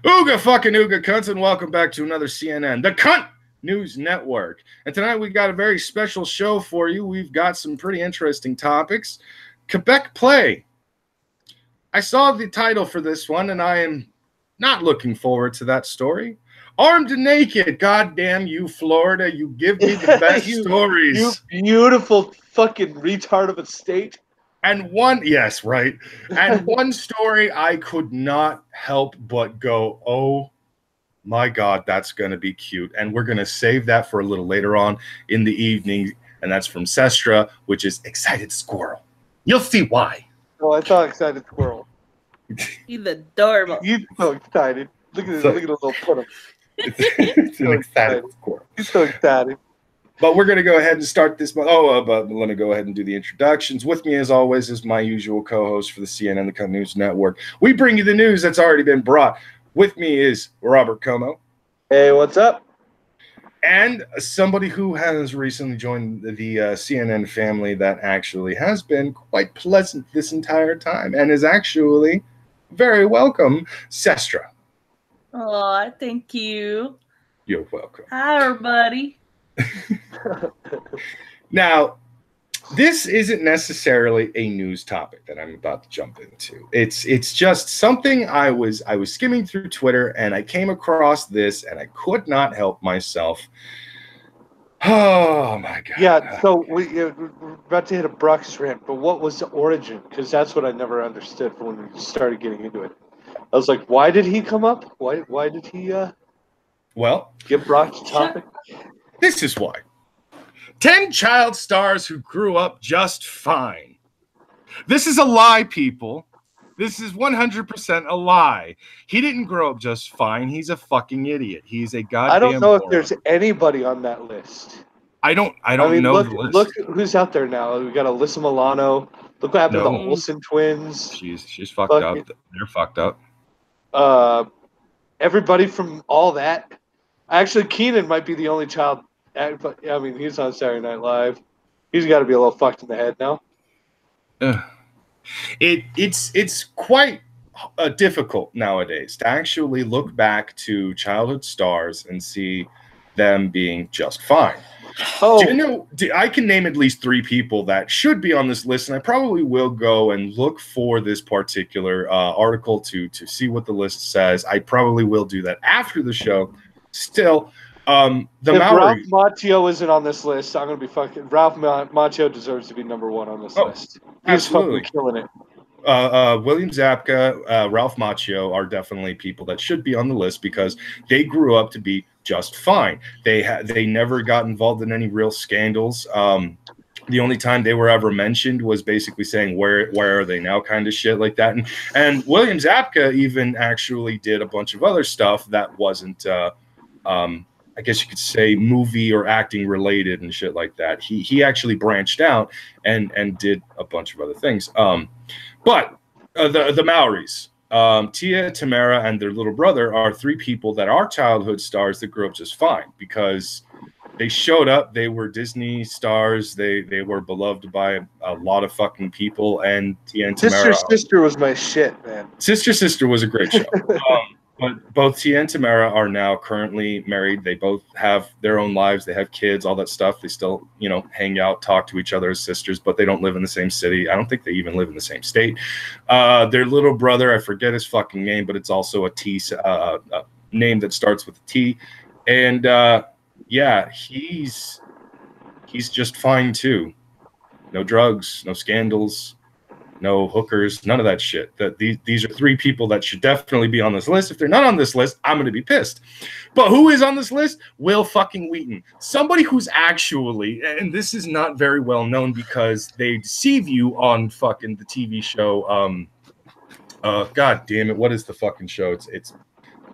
Ooga fucking Ooga cunts, and welcome back to another CNN, the Cunt News Network. And tonight we got a very special show for you. We've got some pretty interesting topics. Quebec play. I saw the title for this one, and I am not looking forward to that story. Armed and naked, goddamn you, Florida! You give me the best stories. You beautiful fucking retard of a state. And one, yes, right. And one story I could not help but go, oh my God, that's going to be cute. And we're going to save that for a little later on in the evening. And that's from Sestra, which is Excited Squirrel. You'll see why. Oh, I thought Excited Squirrel. He's adorable. He's so excited. Look at the little put him. It's an excited squirrel. He's so excited. But we're going to go ahead and start this. But let me go ahead and do the introductions. With me, as always, is my usual co-host for the CNN, the Cunt News Network. We bring you the news that's already been brought. With me is Robert Como. Hey, what's up? And somebody who has recently joined the CNN family that actually has been quite pleasant this entire time and is actually very welcome, Sestra. Oh, thank you. You're welcome. Hi, everybody. Now, this isn't necessarily a news topic that I'm about to jump into. It's just something I was skimming through Twitter and I came across this and I could not help myself. Oh my God. Yeah, so we're about to hit a Brock's rant, but what was the origin? Because that's what I never understood when we started getting into it. I was like, why did he come up? Why did he get Brock's topic? This is why. 10 child stars who grew up just fine. This is a lie, people. This is 100% a lie. He didn't grow up just fine. He's a fucking idiot. He's a goddamn I don't know moron. if there's anybody on that list. I don't mean, know look, the list. Look who's out there now. We got Alyssa Milano. Look what happened to the Wholesome twins. She's fucked up. They're fucked up. Everybody from all that. Actually, Keenan might be the only child. I mean, he's on Saturday Night Live. He's got to be a little fucked in the head now. It's quite difficult nowadays to actually look back to childhood stars and see them being just fine. Oh, do you know? I can name at least 3 people that should be on this list, and I probably will go and look for this particular article to see what the list says. I probably will do that after the show. Still, if Ralph Macchio isn't on this list, I'm gonna be fucking. Ralph Macchio deserves to be #1 on this list. He's fucking killing it. William Zabka, Ralph Macchio are definitely people that should be on the list because they grew up to be just fine. They never got involved in any real scandals. The only time they were ever mentioned was basically saying where are they now, kind of shit like that. And William Zabka even actually did a bunch of other stuff that wasn't I guess you could say movie or acting related and shit like that. He actually branched out and did a bunch of other things. But the Maoris, Tia, Tamara, and their little brother are 3 people that are childhood stars that grew up just fine because they showed up. They were Disney stars. They were beloved by a lot of fucking people. And Tia and Tamara. Sister was my shit, man. Sister was a great show. But both Tia and Tamara are now currently married. They both have their own lives. They have kids, all that stuff. They still, hang out, talk to each other as sisters, but they don't live in the same city. I don't think they even live in the same state. Their little brother, I forget his fucking name, but it's also a T, a name that starts with a T. And yeah, he's just fine too. No drugs, no scandals. No hookers, none of that shit. These are 3 people that should definitely be on this list. If they're not on this list, I'm going to be pissed. But who is on this list? Will fucking Wheaton. Somebody who's actually, and this is not very well known because they deceive you on fucking the TV show. God damn it. What is the fucking show? It's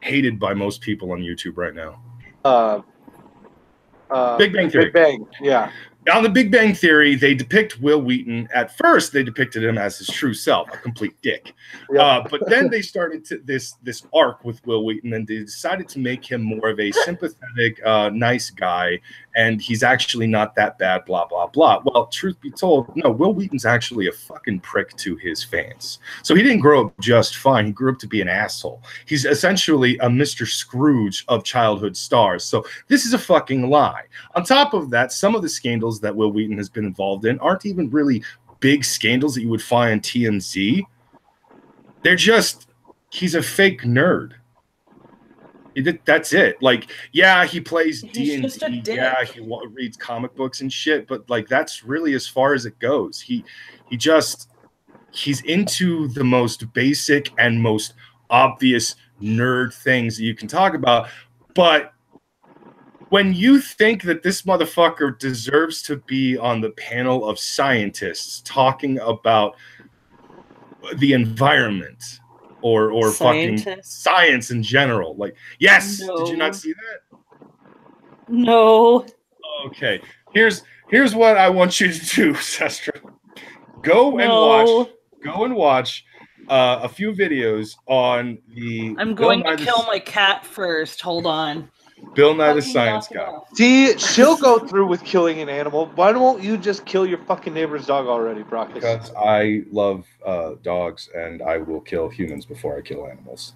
hated by most people on YouTube right now. Big Bang Theory. Big Bang, yeah. On the Big Bang Theory, they depict Will Wheaton. At first, they depicted him as his true self, a complete dick. Yeah. But then they started this arc with Will Wheaton, and they decided to make him more of a sympathetic, nice guy. and he's actually not that bad, blah, blah, blah. Well, truth be told, no, Will Wheaton's actually a fucking prick to his fans. So he didn't grow up just fine. He grew up to be an asshole. He's essentially a Mr. Scrooge of childhood stars. So this is a fucking lie. On top of that, some of the scandals that Will Wheaton has been involved in aren't even really big scandals that you would find on TMZ. They're just, he's a fake nerd. That's it. Like, yeah, he plays D&D. Yeah, he reads comic books and shit. But like, that's really as far as it goes. He's into the most basic and most obvious nerd things that you can talk about. But when you think that this motherfucker deserves to be on the panel of scientists talking about the environment, or fucking science in general. Like, yes, no. Did you not see that? No. Okay. Here's what I want you to do, Sestra. Go and watch a few videos on the I'm going to kill my cat first. Hold on. Bill Nye the Science Guy. See, she'll go through with killing an animal. Why won't you just kill your fucking neighbor's dog already, Brockus? Because I love dogs, and I will kill humans before I kill animals.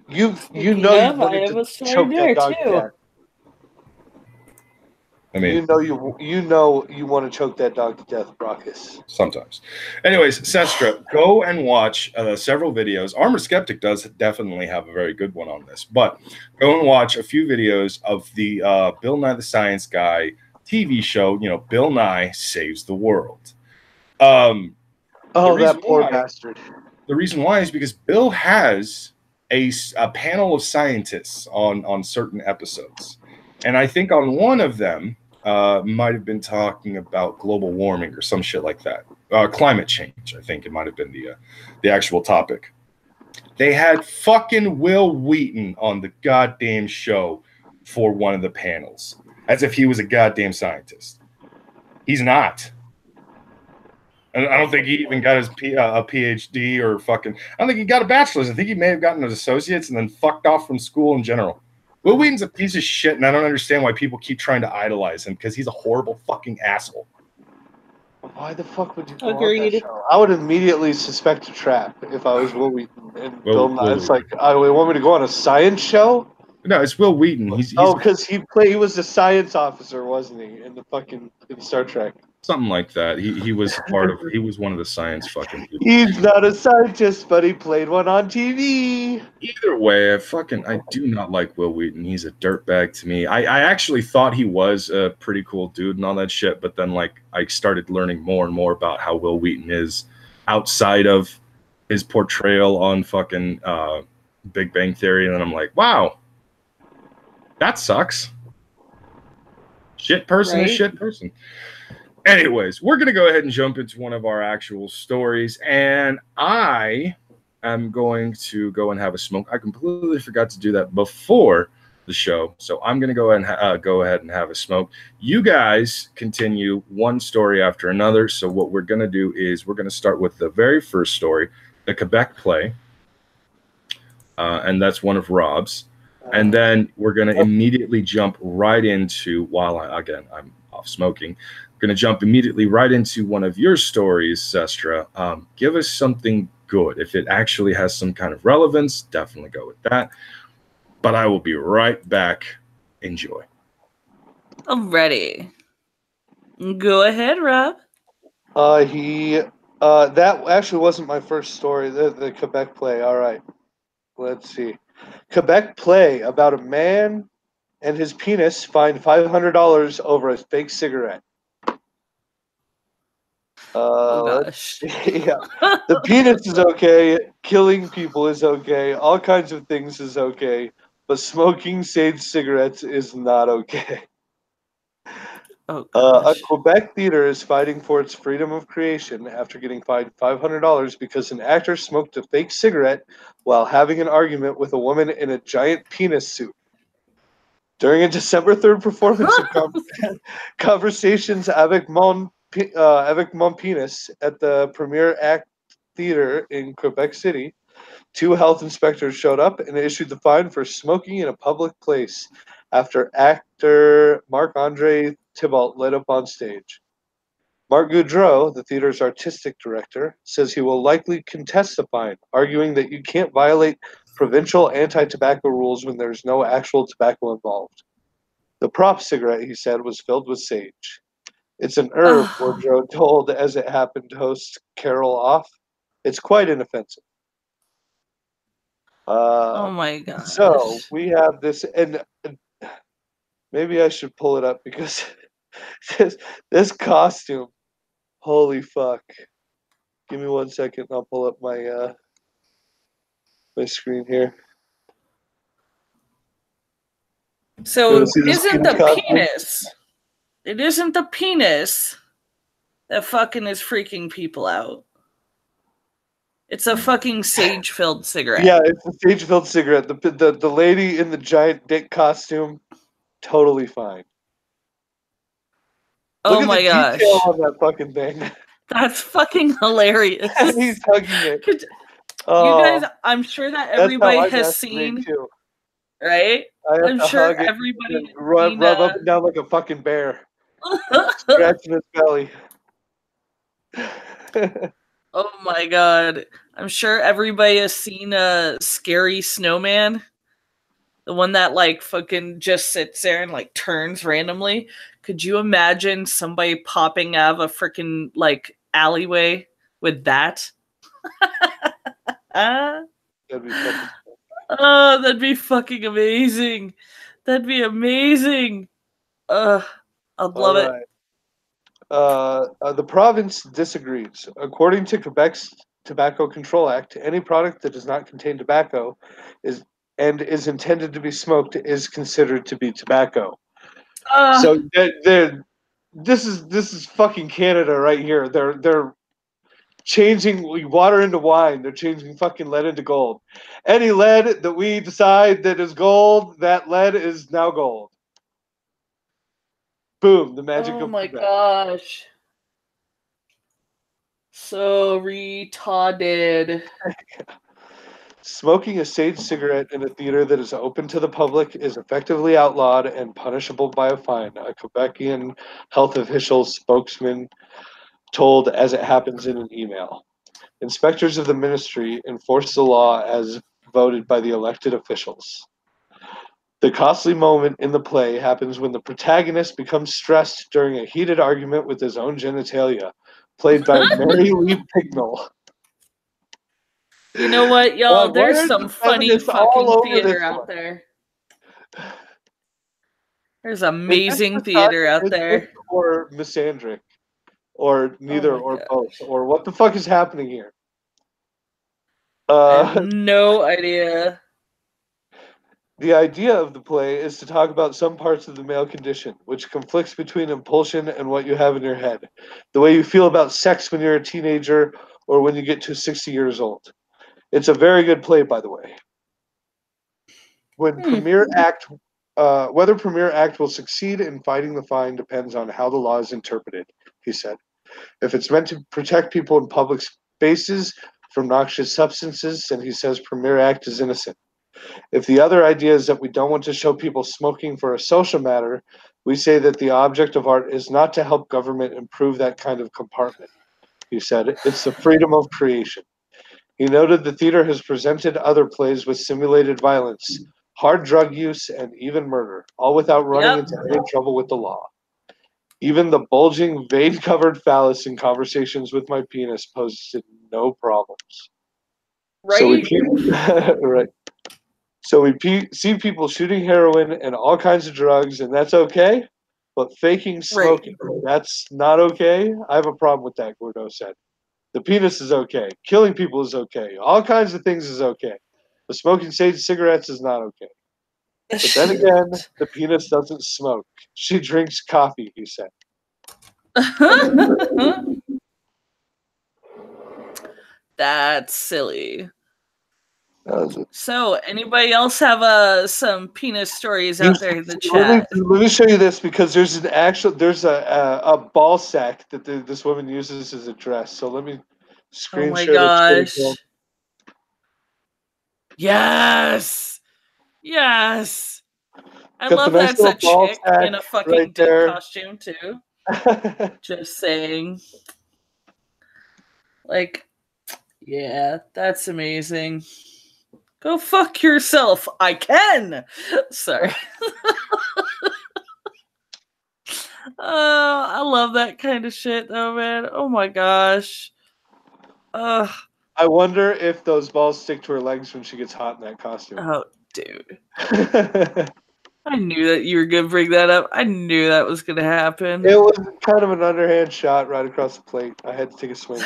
You know you wanted to choke that dog to death. I mean, you know you want to choke that dog to death, Brockus. Sometimes. Anyways, Sestra, go and watch several videos. Armor Skeptic does definitely have a very good one on this, but go and watch a few videos of the Bill Nye the Science Guy TV show. You know, Bill Nye Saves the World. That poor bastard. The reason why is because Bill has a panel of scientists on certain episodes. And I think on one of them might have been talking about global warming or some shit like that. Climate change, I think it might have been the actual topic. They had fucking Will Wheaton on the goddamn show for one of the panels, as if he was a goddamn scientist. He's not. And I don't think he even got his a PhD or fucking... I don't think he got a bachelor's. I think he may have gotten his associates and then fucked off from school in general. Will Wheaton's a piece of shit, and I don't understand why people keep trying to idolize him, because he's a horrible fucking asshole. Why the fuck would you go on that show? I would immediately suspect a trap if I was Will Wheaton and Bill Nye. It's like, you want me to go on a science show? No, it's Will Wheaton. Because he was a science officer, wasn't he, in Star Trek? Something like that. He was he was one of the science fucking people. He's not a scientist, but he played one on TV. Either way, I do not like Will Wheaton. He's a dirtbag to me. I actually thought he was a pretty cool dude and all that shit, but then like I started learning more and more about how Will Wheaton is outside of his portrayal on fucking Big Bang Theory, and then I'm like, wow, that sucks. Shit person is shit person. Anyways, we're going to go ahead and jump into one of our actual stories, and I am going to go and have a smoke. I completely forgot to do that before the show, so I'm going to go ahead and have a smoke. You guys continue one story after another, so what we're going to do is we're going to start with the very first story, the Quebec play, and that's one of Rob's, and then we're going to immediately jump right into, I'm off smoking, going to jump immediately right into one of your stories, Sestra. Give us something good. If it actually has some kind of relevance, definitely go with that. But I will be right back. Enjoy. Alrighty. Go ahead, Rob. That actually wasn't my first story. The Quebec play. All right. Let's see. Quebec play about a man and his penis fined $500 over a fake cigarette. Gosh. Yeah. The penis is okay. Killing people is okay. All kinds of things is okay. But smoking sage cigarettes is not okay. A Quebec theater is fighting for its freedom of creation after getting fined $500 because an actor smoked a fake cigarette while having an argument with a woman in a giant penis suit. During a December 3rd performance of Conversations avec mon penis at the Premier Act Theater in Quebec City, 2 health inspectors showed up and issued the fine for smoking in a public place. after actor Marc-Andre Thibault lit up on stage. Marc Goudreau, the theater's artistic director, says he will likely contest the fine, arguing that you can't violate provincial anti-tobacco rules when there's no actual tobacco involved. The prop cigarette, he said, was filled with sage. It's an herb, Goudreau told As It Happened host Carol Off. It's quite inoffensive. Oh my god. So we have this, and maybe I should pull it up because this costume, holy fuck. Give me 1 second, I'll pull up my my screen here. So it isn't the penis. It isn't the penis that fucking is freaking people out. It's a fucking sage-filled cigarette. Yeah, it's a sage-filled cigarette. The lady in the giant dick costume, totally fine. Oh my gosh. Look at the detail on that fucking thing. That's fucking hilarious. He's hugging it. You guys, I'm sure that everybody has seen, right? I'm sure everybody rub up and down like a fucking bear, scratching his belly. Oh my god! I'm sure everybody has seen a scary snowman, the one that like fucking just sits there and like turns randomly. Could you imagine somebody popping out of a freaking like alleyway with that? That'd be fucking oh, that'd be fucking amazing. That'd be amazing. I'd love it. The province disagrees. According to Quebec's Tobacco Control Act, any product that does not contain tobacco is intended to be smoked is considered to be tobacco. So this is fucking Canada right here. They're changing water into wine. They're changing fucking lead into gold. Any lead that we decide that is gold, that lead is now gold. Boom, the magic of my Quebec. Gosh. So retarded. Smoking a sage cigarette in a theater that is open to the public is effectively outlawed and punishable by a fine, a Quebecian health official spokesman told As It Happens in an email. Inspectors of the ministry enforce the law as voted by the elected officials. The costly moment in the play happens when the protagonist becomes stressed during a heated argument with his own genitalia, played by Mary Lee Pignall. You know what, y'all? There's some funny fucking theater out there. There's amazing theater out there. Or misandric. Or neither or both. Or what the fuck is happening here? I have no idea. The idea of the play is to talk about some parts of the male condition, which conflicts between impulsion and what you have in your head. The way you feel about sex when you're a teenager or when you get to 60 years old. It's a very good play, by the way. Whether Premier Act will succeed in fighting the fine depends on how the law is interpreted, he said. If it's meant to protect people in public spaces from noxious substances, then he says Premier Act is innocent. If the other idea is that we don't want to show people smoking for a social matter, we say that the object of art is not to help government improve that kind of compartment, he said. It's the freedom of creation. He noted the theater has presented other plays with simulated violence, hard drug use, and even murder, all without running into any trouble with the law. Even the bulging, vein-covered phallus in Conversations with My Penis posed no problems. Right? So we see people shooting heroin and all kinds of drugs, and that's okay. But faking smoking, that's not okay. I have a problem with that, Gordo said. The penis is okay. Killing people is okay. All kinds of things is okay. But smoking sage cigarettes is not okay. But then again, the penis doesn't smoke. She drinks coffee, he said. That's silly. So, anybody else have some penis stories out there in the chat? Let me show you this because there's a ball sack that this woman uses as a dress. So let me screen share. Oh my gosh! Yes, yes. I Got love the nice that's a little ball chick sack in a fucking right dick there. costume too. Just saying. Like, yeah, that's amazing. Go fuck yourself. I can. Sorry. I love that kind of shit though, man. Oh my gosh. I wonder if those balls stick to her legs when she gets hot in that costume. Oh, dude. I knew that you were going to bring that up. I knew that was going to happen. It was kind of an underhand shot right across the plate. I had to take a swing.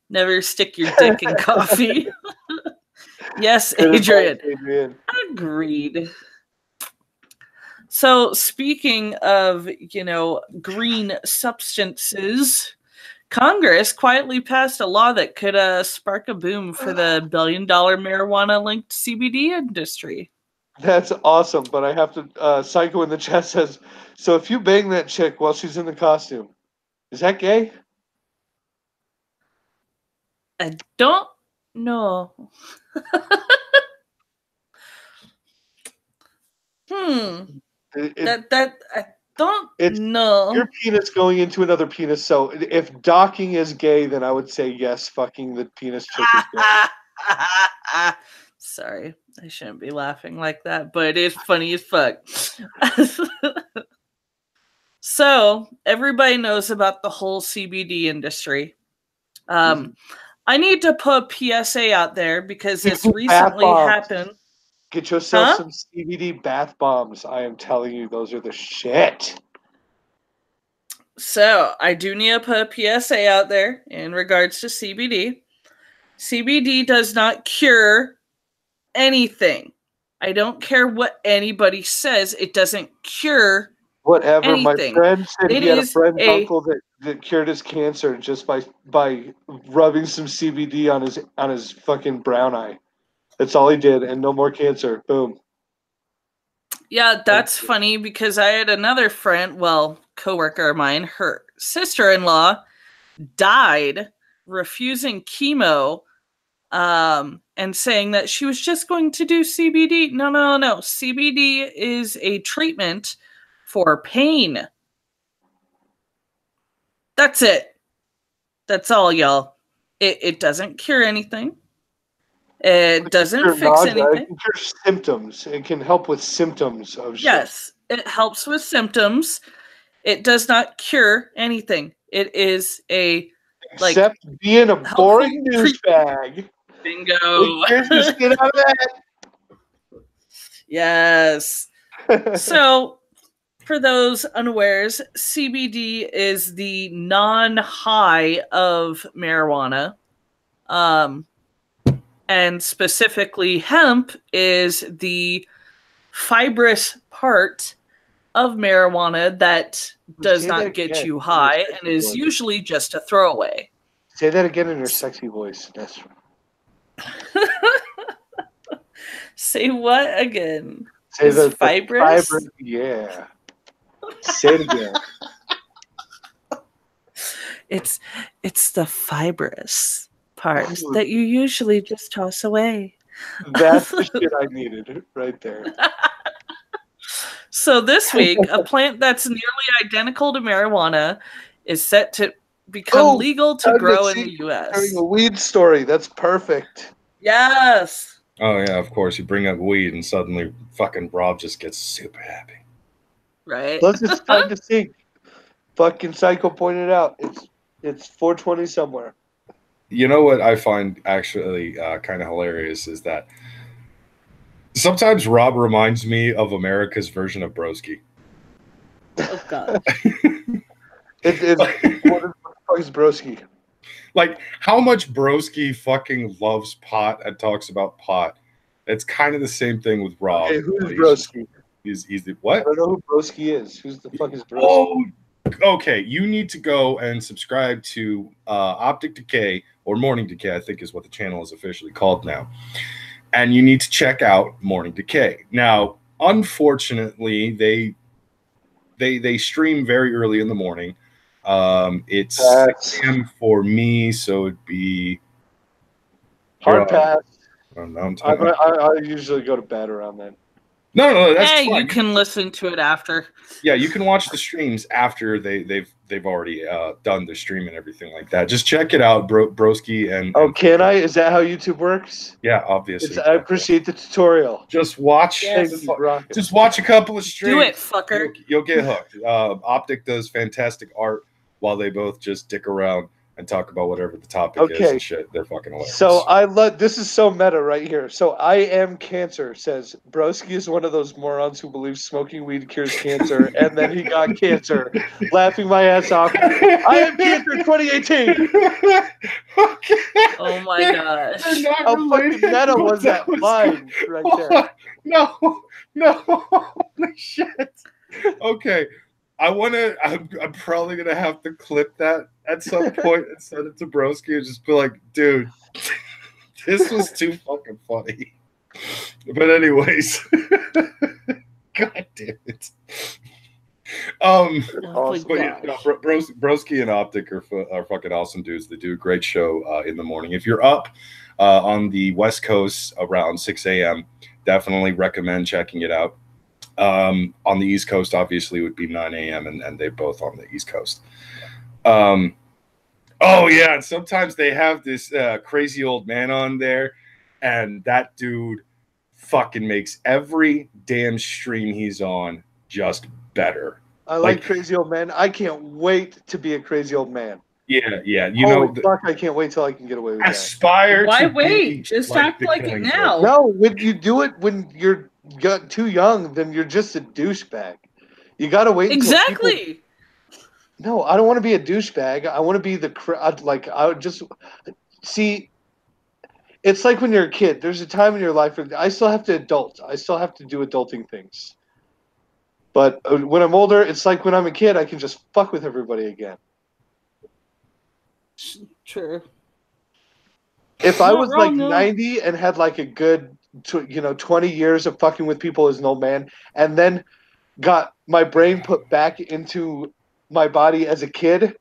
Never stick your dick in coffee. Yes, Good Adrian. advice, Adrian. Agreed. So, speaking of, green substances, Congress quietly passed a law that could spark a boom for the billion-dollar marijuana-linked CBD industry. That's awesome, but I have to. Psycho in the chat says, so if you bang that chick while she's in the costume, is that gay? I don't know. I don't know. Your penis going into another penis. So if docking is gay, then I would say yes. Fucking the penis chick is gay. Sorry, I shouldn't be laughing like that, but it's funny as fuck. So everybody knows about the whole CBD industry. I need to put a PSA out there because it's recently happened. Get yourself some CBD bath bombs. I am telling you, those are the shit. So I do need to put a PSA out there in regards to CBD. CBD does not cure anything. I don't care what anybody says. It doesn't cure whatever. anything. My friend said he had a friend's uncle that cured his cancer just by rubbing some CBD on his fucking brown eye. That's all he did, and no more cancer. Boom. Yeah, that's funny because I had another friend, coworker of mine, her sister-in-law died refusing chemo and saying that she was just going to do CBD. No. CBD is a treatment for pain. That's it. That's all, y'all. It doesn't cure anything. It doesn't fix anything. It can cure symptoms. It can help with symptoms of shit. Yes, it helps with symptoms. It does not cure anything. It is except being a boring douchebag. Bingo. It cures the shit out of that. Yes. So, for those unawares, CBD is the non-high of marijuana. And specifically hemp is the fibrous part of marijuana that does not get you high and is usually just a throwaway. Say that again in your sexy voice. That's Say what again? Say the fibrous? Yeah. Say it again. It's the fibrous part that you usually just toss away. That's the shit I needed right there. So this week, a plant that's nearly identical to marijuana is set to become legal to grow in the U.S. Having a weed story. That's perfect. Yes. Oh, yeah, of course. You bring up weed and suddenly fucking Rob just gets super happy. Right? Plus, it's time to sing. Fucking Psycho pointed out. It's 420 somewhere. You know what I find actually kind of hilarious is that sometimes Rob reminds me of America's version of Broski. Oh, God. What the fuck is Broski? Like, how much Broski fucking loves pot and talks about pot. It's kind of the same thing with Rob. Okay, who's Broski? He's the what? I don't know who Broski is. Who's the fuck is Broski? Oh, okay. You need to go and subscribe to Optic Decay or Morning Decay, I think is what the channel is officially called now. And you need to check out Morning Decay. Now, unfortunately, they stream very early in the morning. It's 6 a.m. for me, so it'd be hard pass. I I usually go to bed around then. No, that's Hey, fine. you can listen to it after. Yeah, you can watch the streams after they've already done the stream and everything like that. Just check it out, Broski and. Oh, can I? Is that how YouTube works? Yeah, obviously. I appreciate the tutorial. Just watch. Yes. Just watch a couple of streams. Do it, fucker. You'll get hooked. Optic does fantastic art while they both just dick around and talk about whatever the topic is and shit. They're fucking hilarious. So I love this is so meta right here. So I am cancer says Broski is one of those morons who believes smoking weed cures cancer, and then he got cancer. Laughing my ass off. I am cancer 2018. Oh my gosh. How fucking meta was that line right there? No. Holy shit. Okay. I'm probably gonna have to clip that at some point and send it to Broski and just be like, dude, this was too fucking funny. But anyways, god damn it. But yeah, Broski and Optic are fucking awesome dudes. They do a great show in the morning. If you're up on the West Coast around 6 a.m., definitely recommend checking it out. On the East Coast, obviously, would be 9 a.m. and they're both on the East Coast. Oh yeah, and sometimes they have this crazy old man on there, and that dude fucking makes every damn stream he's on just better. I like crazy old man. I can't wait to be a crazy old man. Yeah. Fuck, I can't wait till I can get away with that. Aspire. Why wait? Just act like it now. No, when you do it when you're too young, then you're just a douchebag. You gotta wait. Exactly. No, I don't want to be a douchebag. I want to be I would just see. It's like when you're a kid. There's a time in your life where I still have to adult. I still have to do adulting things. But when I'm older, it's like when I'm a kid, I can just fuck with everybody again. True. If I was like 90 and had like a good 20 years of fucking with people as an old man, and then got my brain put back into my body as a kid,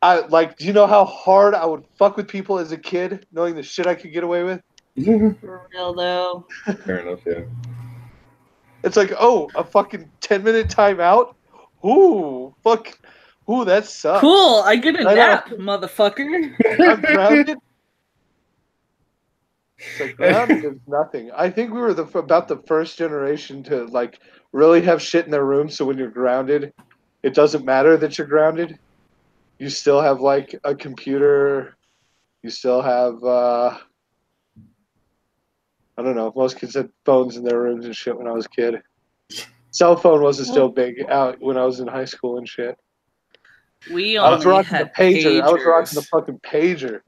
do you know how hard I would fuck with people as a kid, knowing the shit I could get away with? For real though. Fair enough, yeah. It's like, oh, a fucking 10-minute timeout? Ooh, fuck. Ooh, that sucks. Cool, I get a nap, motherfucker. I'm grounded. It's like grounded is nothing. I think we were about the first generation to like really have shit in their room, so when you're grounded, it doesn't matter that you're grounded. You still have like a computer. You still have I don't know. Most kids had phones in their rooms and shit when I was a kid. Cell phone wasn't still big out when I was in high school and shit. I was rocking the pager. I was rocking the fucking pager.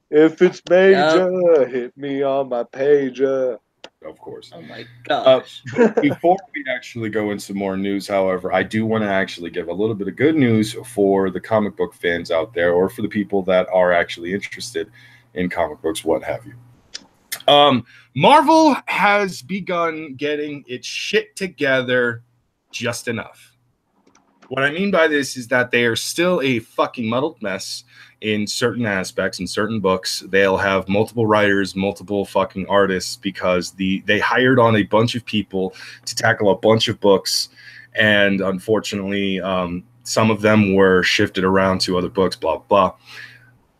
If it's major, hit me on my pager. Of course. Oh my gosh. Before we actually go into more news, however, I do want to actually give a little bit of good news for the comic book fans out there, or for the people that are actually interested in comic books, what have you. Marvel has begun getting its shit together just enough. What I mean by this is that they are still a fucking muddled mess in certain aspects. In certain books, they'll have multiple writers, multiple fucking artists, because they hired on a bunch of people to tackle a bunch of books, and unfortunately, some of them were shifted around to other books, blah, blah.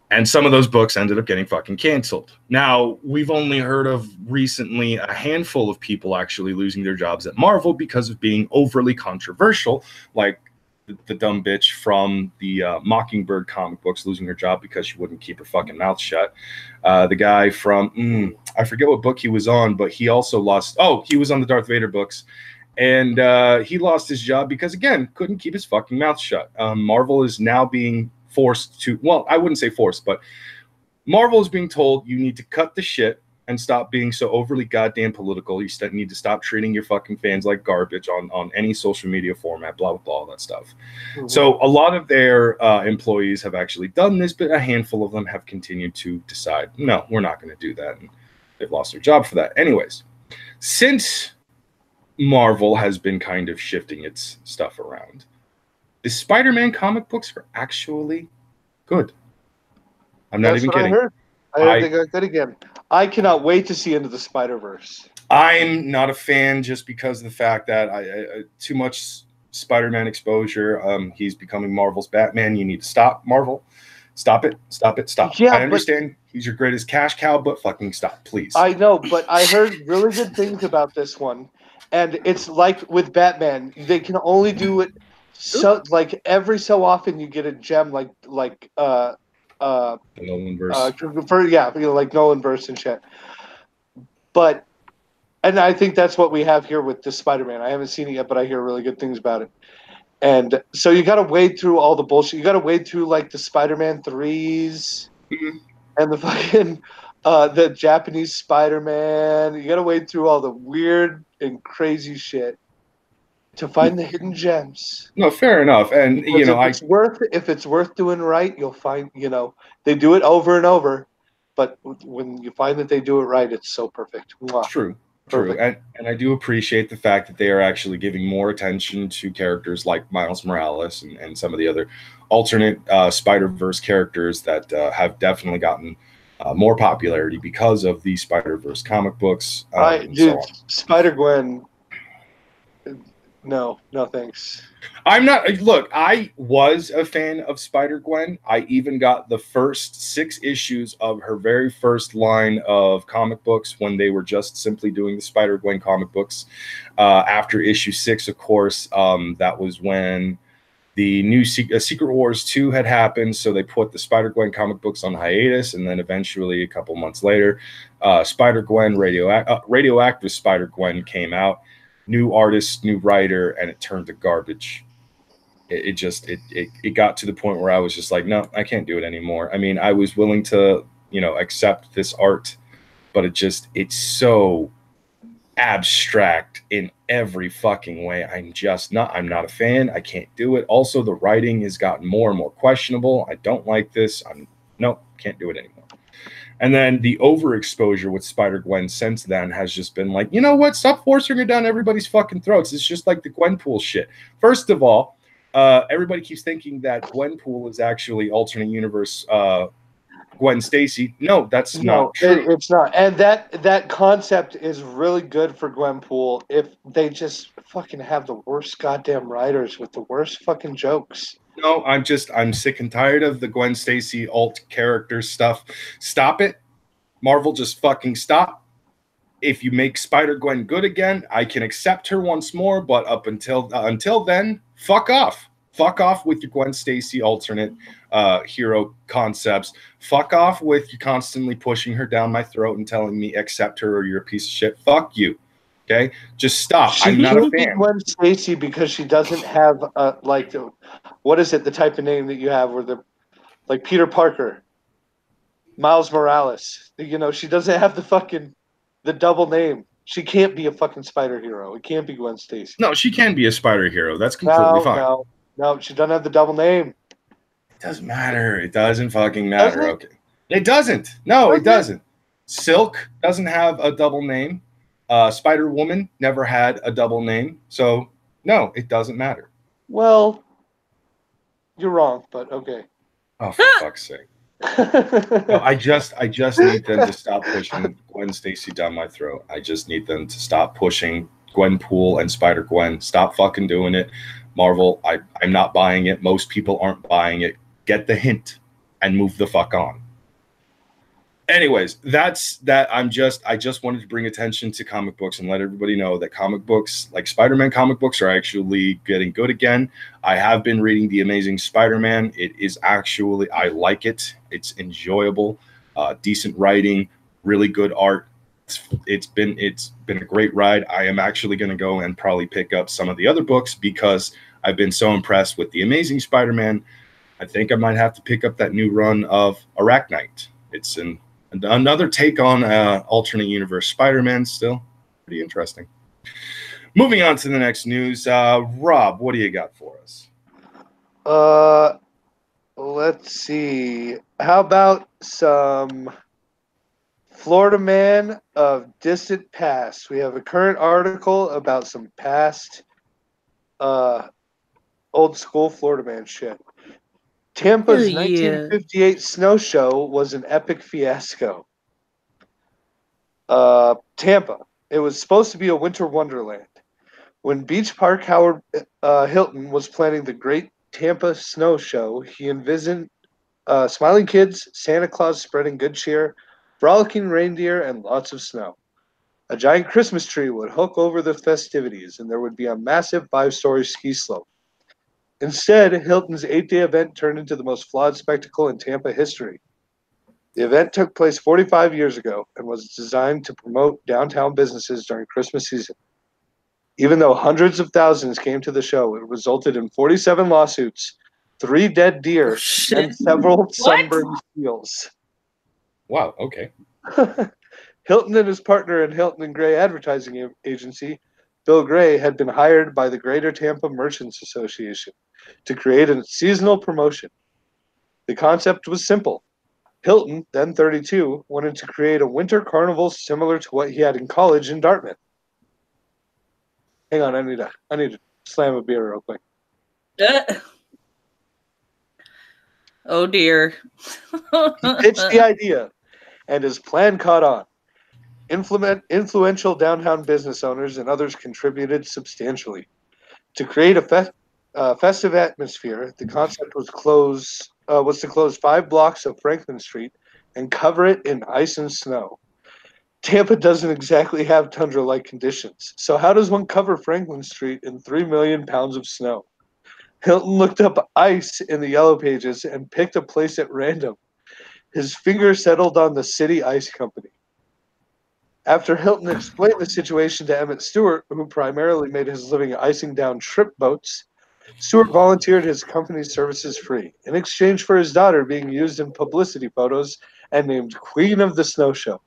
And some of those books ended up getting fucking canceled. Now, we've only heard of recently a handful of people actually losing their jobs at Marvel because of being overly controversial, like the dumb bitch from the Mockingbird comic books losing her job because she wouldn't keep her fucking mouth shut. The guy from, I forget what book he was on, but he also lost, he was on the Darth Vader books. And he lost his job because, again, couldn't keep his fucking mouth shut. Marvel is now being forced to, well, I wouldn't say forced, but Marvel is being told you need to cut the shit and stop being so overly goddamn political. You need to stop treating your fucking fans like garbage on any social media format, blah, blah, blah, all that stuff. Mm-hmm. So a lot of their employees have actually done this, but a handful of them have continued to decide, no, we're not going to do that. And they've lost their job for that. Anyways, since Marvel has been kind of shifting its stuff around, the Spider-Man comic books are actually good. I'm not even kidding. I heard they got good again. I cannot wait to see Into the Spider-Verse. I'm not a fan just because of the fact that I too much Spider-Man exposure. He's becoming Marvel's Batman. You need to stop, Marvel. Stop it. Stop it. Stop. Yeah, I understand he's your greatest cash cow, but fucking stop, please. I know, but I heard really good things about this one. And it's like with Batman, they can only do it so like every so often you get a gem like the Nolan verse. like Nolan verse and shit. But and I think that's what we have here with this Spider-Man. I haven't seen it yet, but I hear really good things about it. And so you got to wade through all the bullshit. You got to wade through like the Spider-Man 3s and the fucking the Japanese Spider-Man. You got to wade through all the weird and crazy shit to find the hidden gems. No, fair enough. And because if it's worth doing right, you'll find they do it over and over, but when you find that they do it right, it's so perfect. Mwah. True. Perfect. True, and I do appreciate the fact that they are actually giving more attention to characters like Miles Morales and some of the other alternate Spider-Verse characters that have definitely gotten more popularity because of the Spider-Verse comic books. Spider-Gwen, no thanks. I'm not. Look, I was a fan of Spider-Gwen. I even got the first 6 issues of her very first line of comic books when they were just simply doing the Spider-Gwen comic books. After issue 6, of course, that was when the new Secret Wars 2 had happened. So they put the Spider-Gwen comic books on hiatus. And then eventually, a couple months later, Spider-Gwen, Radioactive Spider-Gwen came out. New artist, new writer, and it turned to garbage. It got to the point where I was just like, no, I can't do it anymore. I mean, I was willing to, accept this art, but it's so abstract in every fucking way. I'm not a fan. I can't do it. Also, the writing has gotten more and more questionable. I don't like this. Can't do it anymore. And then the overexposure with Spider-Gwen since then has just been like, you know what? Stop forcing her down everybody's fucking throats. It's just like the Gwenpool shit. First of all, everybody keeps thinking that Gwenpool is actually alternate universe Gwen Stacy. No, that's not true. It's not. And that concept is really good for Gwenpool if they just fucking have the worst goddamn writers with the worst fucking jokes. No, I'm sick and tired of the Gwen Stacy alt character stuff. Stop it. Marvel, just fucking stop. If you make Spider-Gwen good again, I can accept her once more, but up until then, fuck off. Fuck off with your Gwen Stacy alternate hero concepts. Fuck off with you constantly pushing her down my throat and telling me accept her or you're a piece of shit. Fuck you. Okay, just stop. I'm not a fan. Gwen Stacy because she doesn't have what is it? The type of name that you have, where like Peter Parker, Miles Morales. She doesn't have the double name. She can't be a fucking spider hero. It can't be Gwen Stacy. No, she can be a spider hero. That's completely fine. No, she doesn't have the double name. It doesn't matter. It doesn't fucking matter. Okay, it doesn't. No, it doesn't. Silk doesn't have a double name. Spider-Woman never had a double name, so no, it doesn't matter. Well, you're wrong, but okay. Oh, for fuck's sake! No, I just need them to stop pushing Gwen Stacy down my throat. I just need them to stop pushing Gwenpool and Spider-Gwen. Stop fucking doing it, Marvel. I'm not buying it. Most people aren't buying it. Get the hint and move the fuck on. Anyways, that's that. I just wanted to bring attention to comic books and let everybody know that comic books, like Spider-Man comic books, are actually getting good again. I have been reading The Amazing Spider-Man. It is actually, I like it. It's enjoyable, decent writing, really good art. It's been a great ride. I am actually going to go and probably pick up some of the other books because I've been so impressed with The Amazing Spider-Man. I think I might have to pick up that new run of Arachnite. It's another take on alternate universe Spider-Man. Still pretty interesting. Moving on to the next news. Rob, what do you got for us? Let's see. How about some Florida man of distant past? We have a current article about some past old school Florida man shit. Tampa's 1958 snow show was an epic fiasco. Tampa. It was supposed to be a winter wonderland. When Beach Park Howard Hilton was planning the Great Tampa Snow Show, he envisioned smiling kids, Santa Claus spreading good cheer, frolicking reindeer, and lots of snow. A giant Christmas tree would hook over the festivities, and there would be a massive 5-story ski slope. Instead, Hilton's 8-day event turned into the most flawed spectacle in Tampa history. The event took place 45 years ago and was designed to promote downtown businesses during Christmas season. Even though hundreds of thousands came to the show, it resulted in 47 lawsuits, 3 dead deer, and several sunburned seals. Wow, okay. Hilton and his partner in Hilton and Gray Advertising Agency, Bill Gray, had been hired by the Greater Tampa Merchants Association to create a seasonal promotion. The concept was simple. Hilton, then 32, wanted to create a winter carnival similar to what he had in college in Dartmouth. Hang on, I need to slam a beer real quick. Oh dear. He pitched the idea, and his plan caught on. Influential downtown business owners and others contributed substantially. To create a festive atmosphere, the concept was to close 5 blocks of Franklin Street and cover it in ice and snow. Tampa doesn't exactly have tundra-like conditions, so how does one cover Franklin Street in 3 million pounds of snow? Hilton looked up ice in the Yellow Pages and picked a place at random. His finger settled on the City Ice Company. After Hilton explained the situation to Emmett Stewart, who primarily made his living icing down trip boats, Stewart volunteered his company's services free, in exchange for his daughter being used in publicity photos and named Queen of the Snow Show.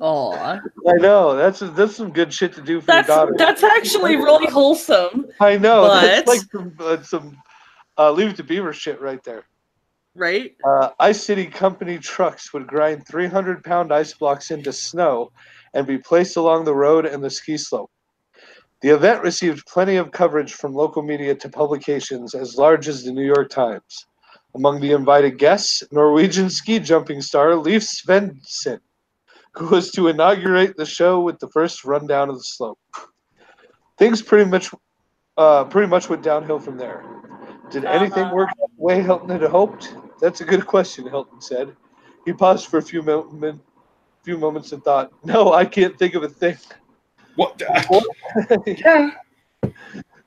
Aw. I know, that's some good shit to do for your daughter. That's actually really wholesome. I know, but... that's like some Leave It to Beaver shit right there. Right? Ice City Company trucks would grind 300-pound ice blocks into snow and be placed along the road and the ski slope. The event received plenty of coverage from local media to publications as large as the New York Times. Among the invited guests, Norwegian ski jumping star Leif Svendsen, who was to inaugurate the show with the first rundown of the slope. Things pretty much went downhill from there. Did anything work out the way Hilton had hoped? That's a good question, Hilton said. He paused for a few moments and thought, no, I can't think of a thing. What? Yeah.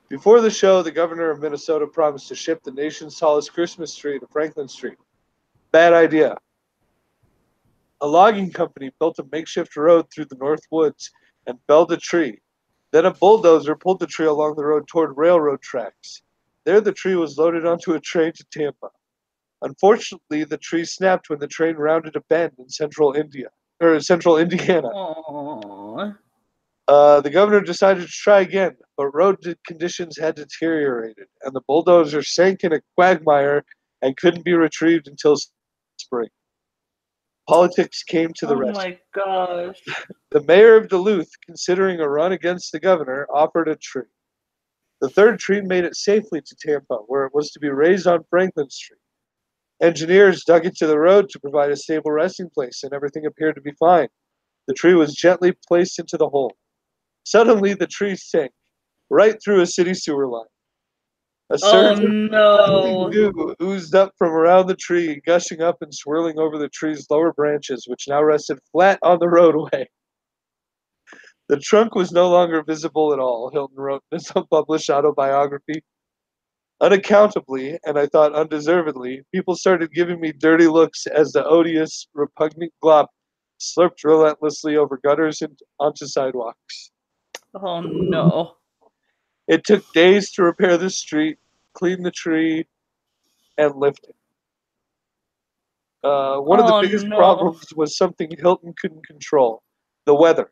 Before the show, the governor of Minnesota promised to ship the nation's tallest Christmas tree to Franklin Street. Bad idea. A logging company built a makeshift road through the North Woods and felled a tree. Then a bulldozer pulled the tree along the road toward railroad tracks. There the tree was loaded onto a train to Tampa. Unfortunately, the tree snapped when the train rounded a bend in central Indiana. Aww. The governor decided to try again, but road conditions had deteriorated, and the bulldozer sank in a quagmire and couldn't be retrieved until spring. Politics came to the rescue. Oh my gosh. The mayor of Duluth, considering a run against the governor, offered a tree. The third tree made it safely to Tampa, where it was to be raised on Franklin Street. Engineers dug into the road to provide a stable resting place, and everything appeared to be fine. The tree was gently placed into the hole. Suddenly, the tree sank right through a city sewer line. A surge of goo oozed up from around the tree, gushing up and swirling over the tree's lower branches, which now rested flat on the roadway. The trunk was no longer visible at all, Hilton wrote in his unpublished autobiography. Unaccountably, and I thought undeservedly, people started giving me dirty looks as the odious, repugnant glop slurped relentlessly over gutters and onto sidewalks. Oh no. It took days to repair the street, clean the tree, and lift it. One of the biggest problems was something Hilton couldn't control, the weather.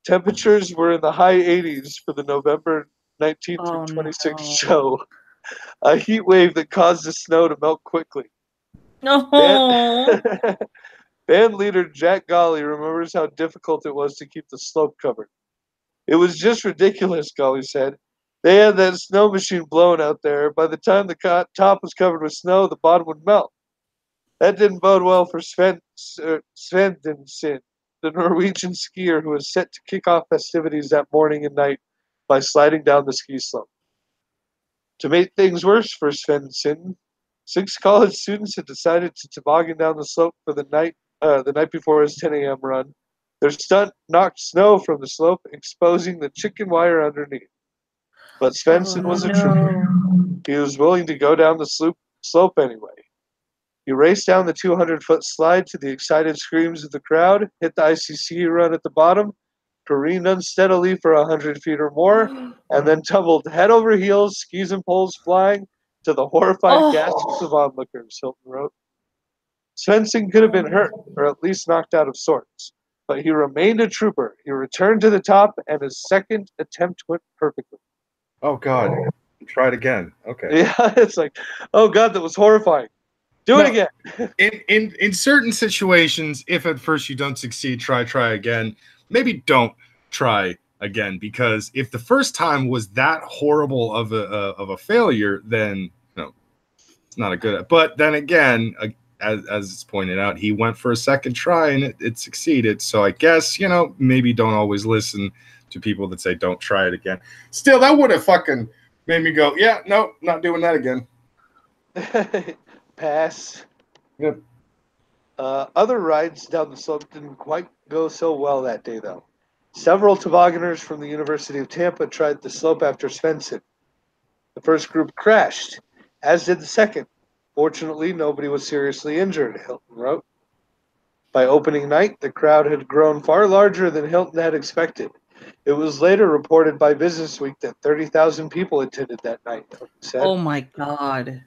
Temperatures were in the high 80s for the November 19th through 26th show. A heat wave that caused the snow to melt quickly. No. Band leader Jack Golly remembers how difficult it was to keep the slope covered. It was just ridiculous, Golly said. They had that snow machine blowing out there. By the time the top was covered with snow, the bottom would melt. That didn't bode well for Svendsen. the Norwegian skier who was set to kick off festivities that morning and night by sliding down the ski slope. To make things worse for Svensson, 6 college students had decided to toboggan down the slope for the night before his 10 a.m. run. Their stunt knocked snow from the slope, exposing the chicken wire underneath. But Svensson was a trooper. He was willing to go down the slope anyway. He raced down the 200-foot slide to the excited screams of the crowd, hit the ICC run at the bottom, careened unsteadily for 100 feet or more, and then tumbled head over heels, skis and poles flying, to the horrified gasps of onlookers, Hilton wrote. Svensson could have been hurt, or at least knocked out of sorts, but he remained a trooper. He returned to the top, and his second attempt went perfectly. Oh, God. Try it again. Okay. Yeah, it's like, oh, God, that was horrifying. Do it again. in certain situations, if at first you don't succeed, try again. Maybe don't try again, because if the first time was that horrible of a failure, then it's not a good. But then again, as it's pointed out, he went for a second try and it succeeded. So I guess maybe don't always listen to people that say don't try it again. Still, that would have fucking made me go, yeah, no, not doing that again. Pass. Yep. Other rides down the slope didn't quite go so well that day, though. Several tobogganers from the University of Tampa tried the slope after Svensson. The first group crashed, as did the second. Fortunately, nobody was seriously injured, Hilton wrote. By opening night, the crowd had grown far larger than Hilton had expected. It was later reported by Businessweek that 30,000 people attended that night, Hilton said. Oh my God.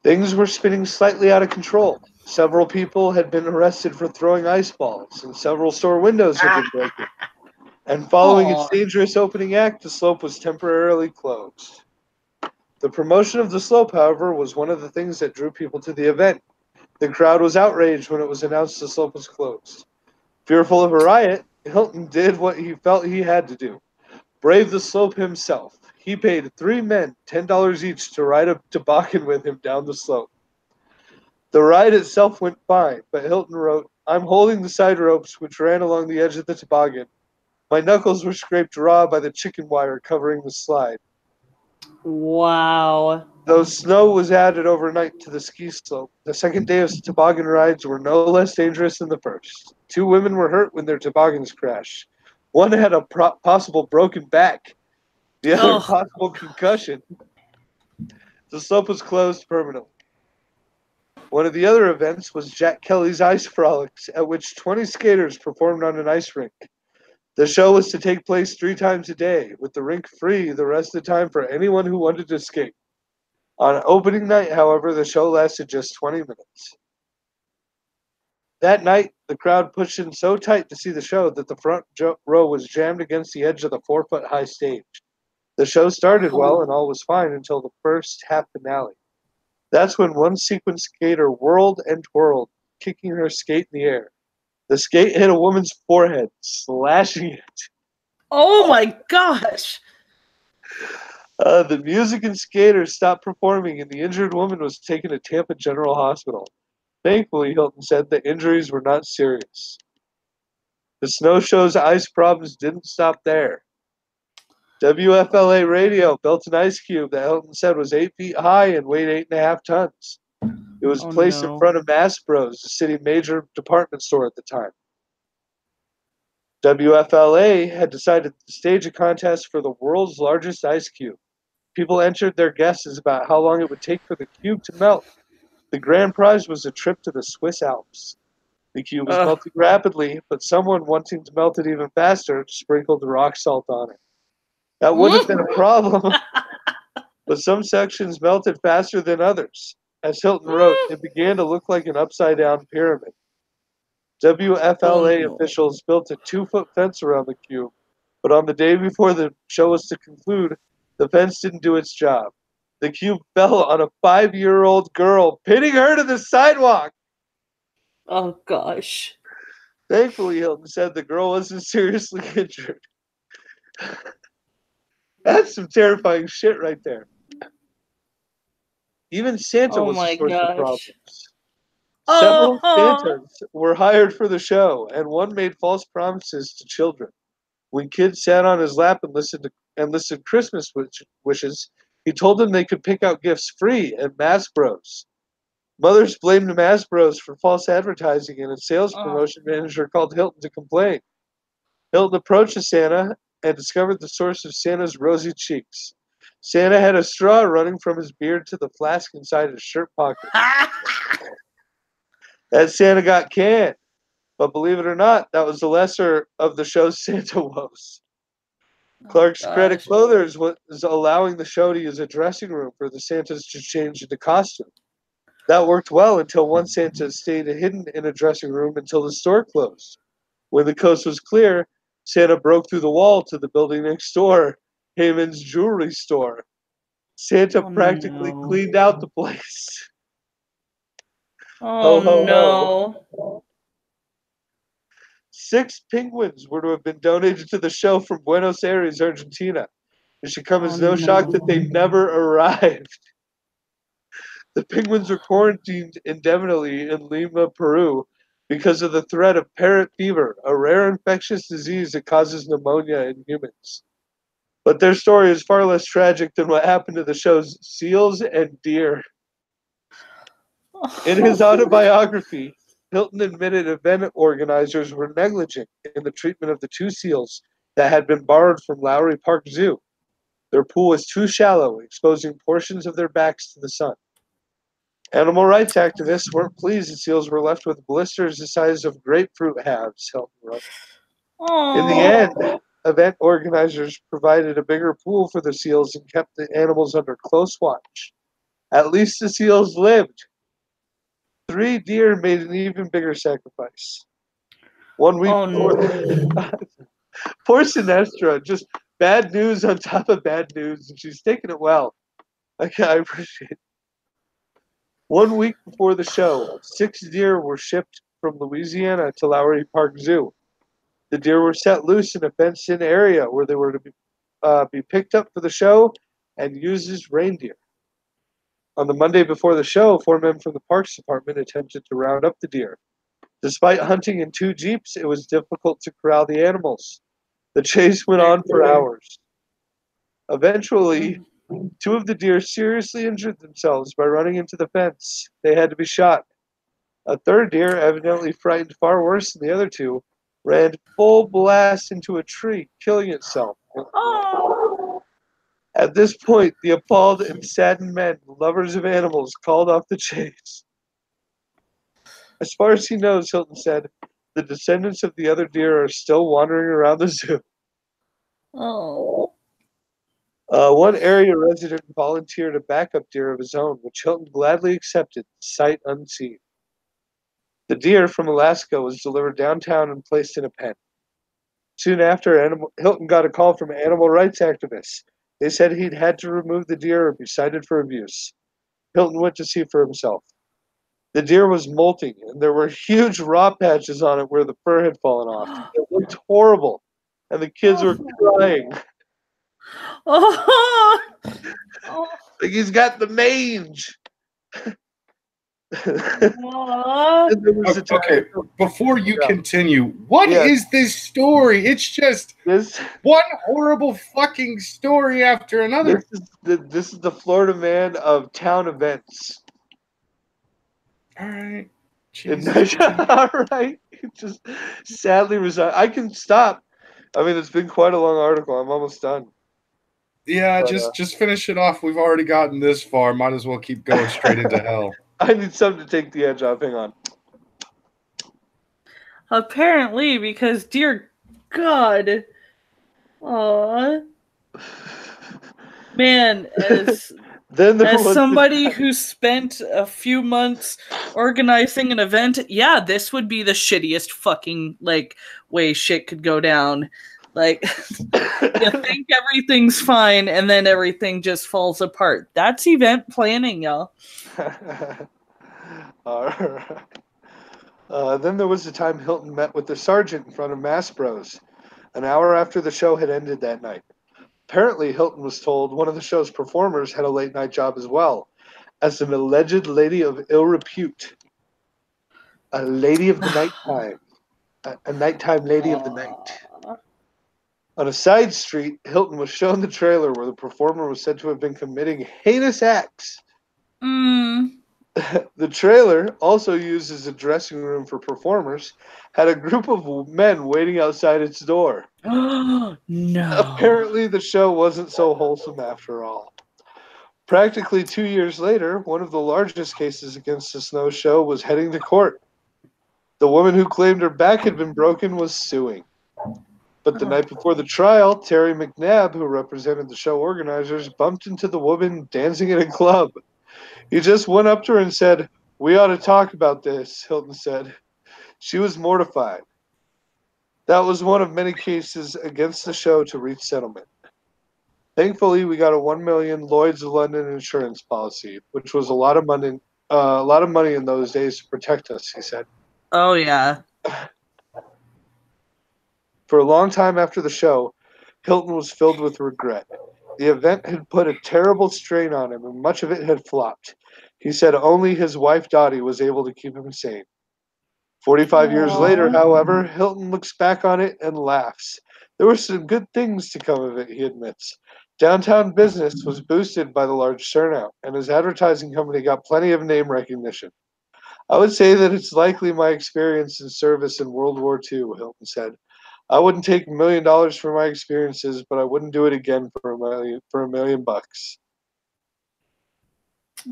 Things were spinning slightly out of control. Several people had been arrested for throwing ice balls, and several store windows had been broken. And following its dangerous opening act, the slope was temporarily closed. The promotion of the slope, however, was one of the things that drew people to the event. The crowd was outraged when it was announced the slope was closed. Fearful of a riot, Hilton did what he felt he had to do. Brave the slope himself. He paid 3 men $10 each to ride a toboggan with him down the slope. The ride itself went fine, but Hilton wrote, I'm holding the side ropes which ran along the edge of the toboggan. My knuckles were scraped raw by the chicken wire covering the slide. Wow. Though snow was added overnight to the ski slope, the second day of toboggan rides were no less dangerous than the first. 2 women were hurt when their toboggans crashed. One had a possible broken back. The other possible concussion. The slope was closed permanently. One of the other events was Jack Kelly's Ice Frolics, at which 20 skaters performed on an ice rink. The show was to take place 3 times a day, with the rink free the rest of the time for anyone who wanted to skate. On opening night, however, the show lasted just 20 minutes. That night, the crowd pushed in so tight to see the show that the front row was jammed against the edge of the 4-foot-high stage. The show started well and all was fine until the first half finale. That's when one sequence skater whirled and twirled, kicking her skate in the air. The skate hit a woman's forehead, slashing it. Oh my gosh! The music and skaters stopped performing, and the injured woman was taken to Tampa General Hospital. Thankfully, Hilton said, the injuries were not serious. The snow show's ice problems didn't stop there. WFLA Radio built an ice cube that Hilton said was 8 feet high and weighed 8.5 tons. It was placed in front of Mass Bros, the city major department store at the time. WFLA had decided to stage a contest for the world's largest ice cube. People entered their guesses about how long it would take for the cube to melt. The grand prize was a trip to the Swiss Alps. The cube was melting rapidly, but someone wanting to melt it even faster sprinkled rock salt on it. That would have been a problem, but some sections melted faster than others. As Hilton wrote, it began to look like an upside-down pyramid. WFLA officials built a 2-foot fence around the cube, but on the day before the show was to conclude, the fence didn't do its job. The cube fell on a 5-year-old girl, pinning her to the sidewalk. Oh, gosh. Thankfully, Hilton said the girl wasn't seriously injured. That's some terrifying shit right there. Even Santa was a source of problems. Several Oh, Santas were hired for the show, and one made false promises to children. When kids sat on his lap and listened Christmas wishes, he told them they could pick out gifts free at Mass Bros. Mothers blamed Mass Bros for false advertising, and a sales oh, promotion manager called Hilton to complain. Hilton approached the Santa and discovered the source of Santa's rosy cheeks. Santa had a straw running from his beard to the flask inside his shirt pocket. That Santa got canned. But believe it or not, that was the lesser of the show's Santa woes. oh Clark's Credit gosh. Clothers was allowing the show to use a dressing room for the Santas to change into costume. That worked well until one Santa stayed hidden in a dressing room until the store closed. When the coast was clear, Santa broke through the wall to the building next door, Heyman's jewelry store. Santa Oh practically no. cleaned out the place. Oh Ho, ho, ho. no. 6 penguins were to have been donated to the show from Buenos Aires, Argentina. It should come Oh as no shock that they no. never arrived. The penguins were quarantined indefinitely in Lima, Peru, because of the threat of parrot fever, a rare infectious disease that causes pneumonia in humans. But their story is far less tragic than what happened to the show's seals and deer. In his autobiography, Hilton admitted event organizers were negligent in the treatment of the 2 seals that had been borrowed from Lowry Park Zoo. Their pool was too shallow, exposing portions of their backs to the sun. Animal rights activists weren't pleased the seals were left with blisters the size of grapefruit halves, Hilton wrote. In the Oh. end, event organizers provided a bigger pool for the seals and kept the animals under close watch. At least the seals lived. 3 deer made an even bigger sacrifice. 1 week Oh before no. poor Sinestra, just bad news on top of bad news, and she's taking it well. I appreciate it. 1 week before the show, 6 deer were shipped from Louisiana to Lowry Park Zoo. The deer were set loose in a fenced-in area where they were to be picked up for the show and used as reindeer. On the Monday before the show, 4 men from the Parks Department attempted to round up the deer. Despite hunting in 2 jeeps, it was difficult to corral the animals. The chase went on for hours. Eventually, 2 of the deer seriously injured themselves by running into the fence. They had to be shot. A 3rd deer, evidently frightened far worse than the other 2, ran full blast into a tree, killing itself. Oh. At this point, the appalled and saddened men, lovers of animals, called off the chase. As far as he knows, Hilton said, the descendants of the other deer are still wandering around the zoo. Oh. One area resident volunteered a backup deer of his own, which Hilton gladly accepted, sight unseen. The deer from Alaska was delivered downtown and placed in a pen. Soon after, Hilton got a call from animal rights activists. They said he'd had to remove the deer or be cited for abuse. Hilton went to see for himself. The deer was molting, and there were huge raw patches on it where the fur had fallen off. It looked horrible, and the kids were crying. Oh. Oh. Like he's got the mange. Oh. And there was a time. Okay, before you Yeah. continue, what Yeah. is this story? It's just This one horrible fucking story after another. this is the Florida man of town events. All right. And Jesus. all right, he just sadly resigned. I can stop. I mean, it's been quite a long article. I'm almost done. Yeah, But, just finish it off. We've already gotten this far. Might as well keep going straight into hell. I need something to take the edge off. Hang on. Apparently, because dear God, aw, man, as Then there was somebody who spent a few months organizing an event, yeah, this would be the shittiest fucking way shit could go down. Like, you think everything's fine, and then everything just falls apart. That's event planning, y'all. All right. Then there was the time Hilton met with the sergeant in front of Mass Bros, an hour after the show had ended that night. Apparently, Hilton was told one of the show's performers had a late-night job as well, as an alleged lady of ill repute. A lady of the nighttime. A nighttime lady of the night. On a side street, Hilton was shown the trailer where the performer was said to have been committing heinous acts. The trailer, also used as a dressing room for performers, had a group of men waiting outside its door. No. Apparently, the show wasn't so wholesome after all. Practically 2 years later, one of the largest cases against the Snow Show was heading to court. The woman who claimed her back had been broken was suing. But the night before the trial, Terry McNabb, who represented the show organizers, bumped into the woman dancing in a club. He just went up to her and said, "We ought to talk about this," Hilton said. She was mortified. That was one of many cases against the show to reach settlement. Thankfully, we got a 1 million Lloyd's of London insurance policy, which was a lot of money in those days to protect us, he said. Oh, yeah. For a long time after the show, Hilton was filled with regret. The event had put a terrible strain on him, and much of it had flopped. He said only his wife Dottie was able to keep him sane. 45 years later, however, Hilton looks back on it and laughs. There were some good things to come of it, he admits. Downtown business was boosted by the large turnout, and his advertising company got plenty of name recognition. I would say that it's likely my experience in service in World War II, Hilton said. I wouldn't take $1 million for my experiences, but I wouldn't do it again for $1 million bucks.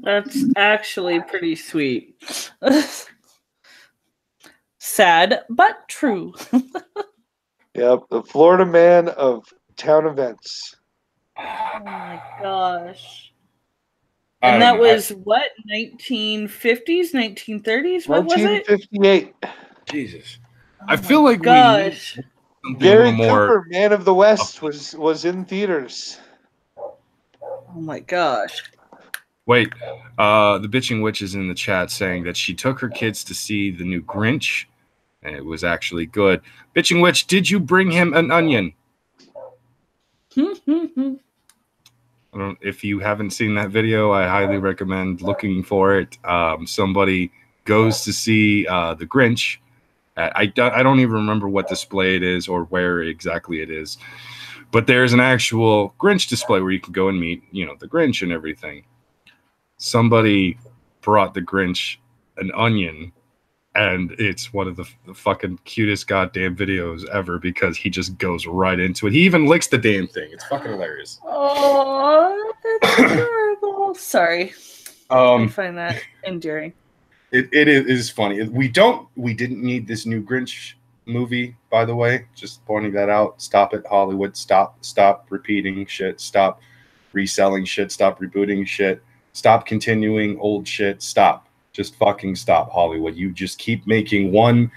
That's actually pretty sweet. Sad, but true. Yep, the Florida man of town events. Oh my gosh. And that was what, 1950s, 1930s? What was it? 1958. Jesus. I feel like gosh. We need Gary Cooper, Man of the West, was in theaters. Oh my gosh. Wait, the bitching witch is in the chat saying that she took her kids to see the new Grinch, and it was actually good. Bitching witch, did you bring him an onion? If you haven't seen that video, I highly recommend looking for it. Somebody goes to see the Grinch. I don't even remember what display it is or where exactly it is, but there's an actual Grinch display where you can go and meet, the Grinch and everything. Somebody brought the Grinch an onion, and it's one of the fucking cutest goddamn videos ever because he just goes right into it. He even licks the damn thing. It's fucking hilarious. Oh, that's adorable. Sorry. I find that endearing. It is funny. We didn't need this new Grinch movie, by the way. Just pointing that out. Stop it, Hollywood. Stop repeating shit. Stop reselling shit. Stop rebooting shit. Stop continuing old shit. Stop. Just fucking stop, Hollywood. You just keep making one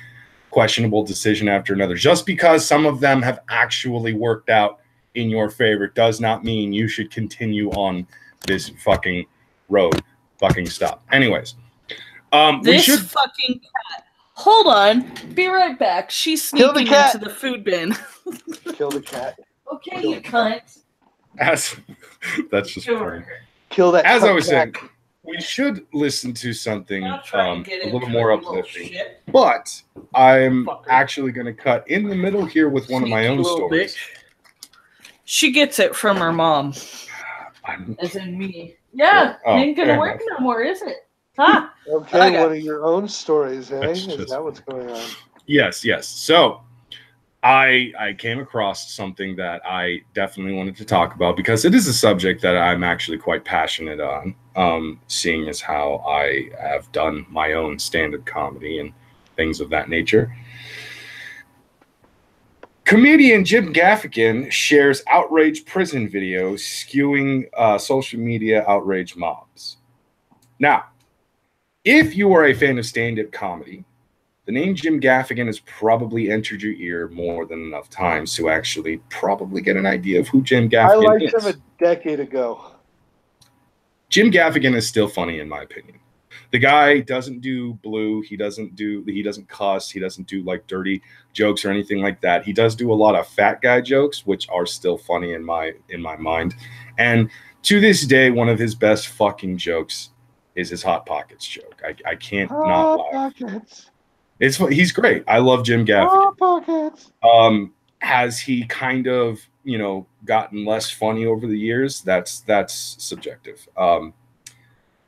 questionable decision after another. Just because some of them have actually worked out in your favor does not mean you should continue on this fucking road. Fucking stop. Anyways. Fucking cat. Hold on. Be right back. She's sneaking into the food bin. Kill the cat. Okay, you cunt. That's just funny. Kill that. As I was saying, we should listen to something a little more uplifting. But I'm actually going to cut in the middle here with one of my own stories. She gets it from her mom. As in me. Yeah, ain't going to work no more, is it? Huh? Okay, one of your own stories, eh? Is that what's going on? Yes. So, I came across something that I definitely wanted to talk about because it is a subject that I'm actually quite passionate on, seeing as how I have done my own stand-up comedy and things of that nature. Comedian Jim Gaffigan shares outrage prison videos skewing social media outrage mobs. Now, if you are a fan of stand-up comedy, the name Jim Gaffigan has probably entered your ear more than enough times to actually probably get an idea of who Jim Gaffigan is. I liked him a decade ago. Jim Gaffigan is still funny in my opinion. The guy doesn't do blue. He doesn't cuss. He doesn't do like dirty jokes or anything like that. He does do a lot of fat guy jokes, which are still funny in my mind. And to this day, one of his best fucking jokes is his Hot Pockets joke. I can't not laugh. Pockets. He's great. I love Jim Gaffigan. Pockets. Has he kind of, you know, gotten less funny over the years? That's subjective. But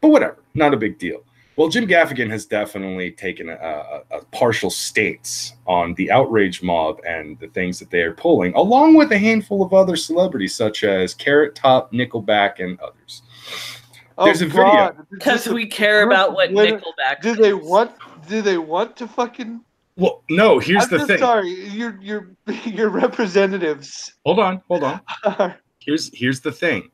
whatever, not a big deal. Well, Jim Gaffigan has definitely taken a partial stance on the outrage mob and the things that they are pulling, along with a handful of other celebrities such as Carrot Top, Nickelback, and others. There's a video because we care about what Nickelback. Do they want to fucking? Well, no. Here's the thing. Sorry, your representatives. Hold on. Here's the thing.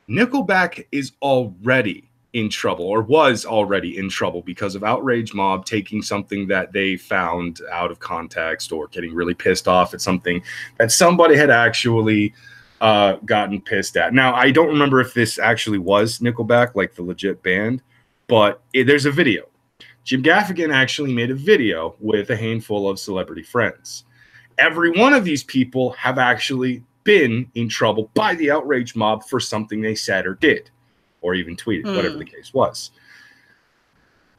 Nickelback is already in trouble, or was already in trouble, because of outrage mob taking something that they found out of context, or getting really pissed off at something that somebody had actually gotten pissed at. Now, I don't remember if this actually was Nickelback, like the legit band, but there's a video. Jim Gaffigan actually made a video with a handful of celebrity friends. Every one of these people have actually been in trouble by the outrage mob for something they said or did, or even tweeted, whatever the case was.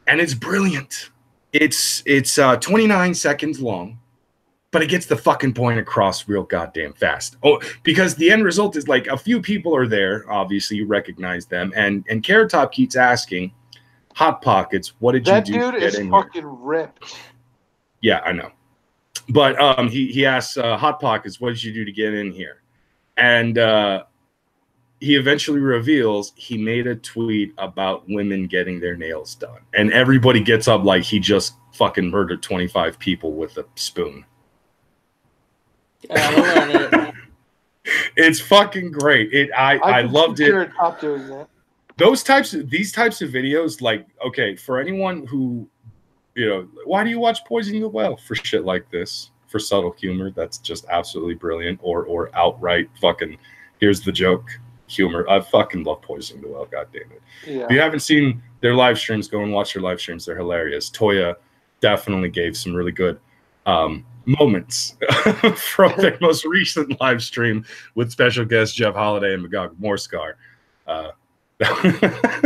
And it's brilliant. It's 29 seconds long, but it gets the fucking point across real goddamn fast. Oh, because the end result is, like, a few people are there. Obviously, you recognize them. And Carrot Top keeps asking, Hot Pockets, what did you do? That dude is fucking ripped. Yeah, I know. But he asks, Hot Pockets, what did you do to get in here? And he eventually reveals he made a tweet about women getting their nails done. And everybody gets up like he just fucking murdered 25 people with a spoon. I love it. It's fucking great. I loved it. Top doing that. These types of videos, like, okay, for anyone who, you know, why do you watch Poisoning the Well? For shit like this, for subtle humor that's just absolutely brilliant, or outright fucking here's the joke humor. I fucking love Poisoning the Well, god damn it. Yeah. If you haven't seen their live streams, go and watch their live streams. They're hilarious. Toya definitely gave some really good moments from their most recent live stream with special guests Jeff Holiday and Magog Morskar.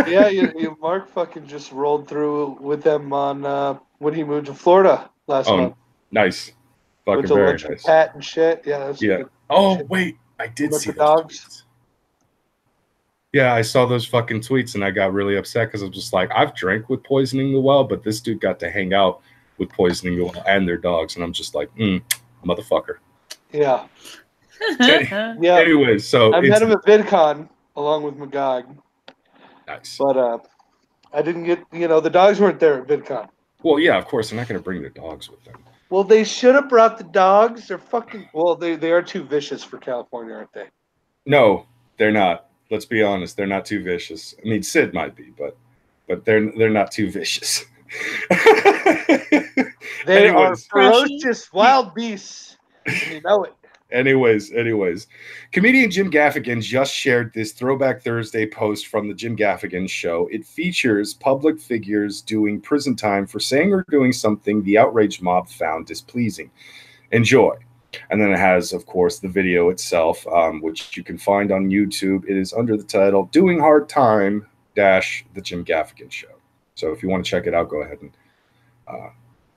Yeah, Mark fucking just rolled through with them on when he moved to Florida last month. Nice. Fucking with very electric nice. cat and shit. Yeah. Yeah. Oh, wait. I did see those dogs. tweets. Yeah, I saw those fucking tweets and I got really upset because I was just like, I've drank with Poisoning the Well, but this dude got to hang out with Poisoning the Well and their dogs. And I'm just like, motherfucker. Yeah. Yeah. Anyways, so I'm head of a VidCon along with Magog. Nice. But I didn't get, the dogs weren't there at VidCon. Well, yeah, of course. They're not going to bring their dogs with them. Well, they should have brought the dogs. They're fucking, they are too vicious for California, aren't they? No, they're not. Let's be honest. They're not too vicious. I mean, Sid might be, but they're not too vicious. They are ferocious wild beasts. And you know it. Anyways, comedian Jim Gaffigan just shared this Throwback Thursday post from the Jim Gaffigan Show. It features public figures doing prison time for saying or doing something the outraged mob found displeasing. Enjoy. And then it has, of course, the video itself, which you can find on YouTube. It is under the title "Doing Hard Time - The Jim Gaffigan Show." So if you want to check it out, go ahead and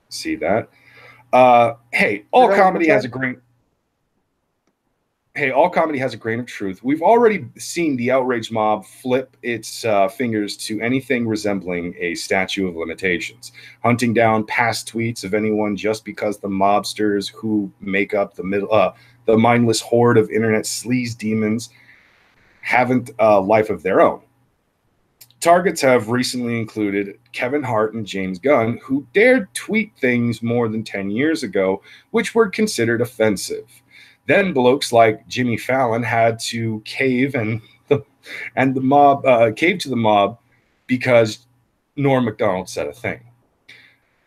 see that. Hey, all comedy has a grain of truth. We've already seen the outrage mob flip its fingers to anything resembling a statute of limitations, hunting down past tweets of anyone just because the mobsters who make up the mindless horde of internet sleaze demons haven't a life of their own. Targets have recently included Kevin Hart and James Gunn, who dared tweet things more than 10 years ago, which were considered offensive. Then blokes like Jimmy Fallon had to cave to the mob because Norm Macdonald said a thing.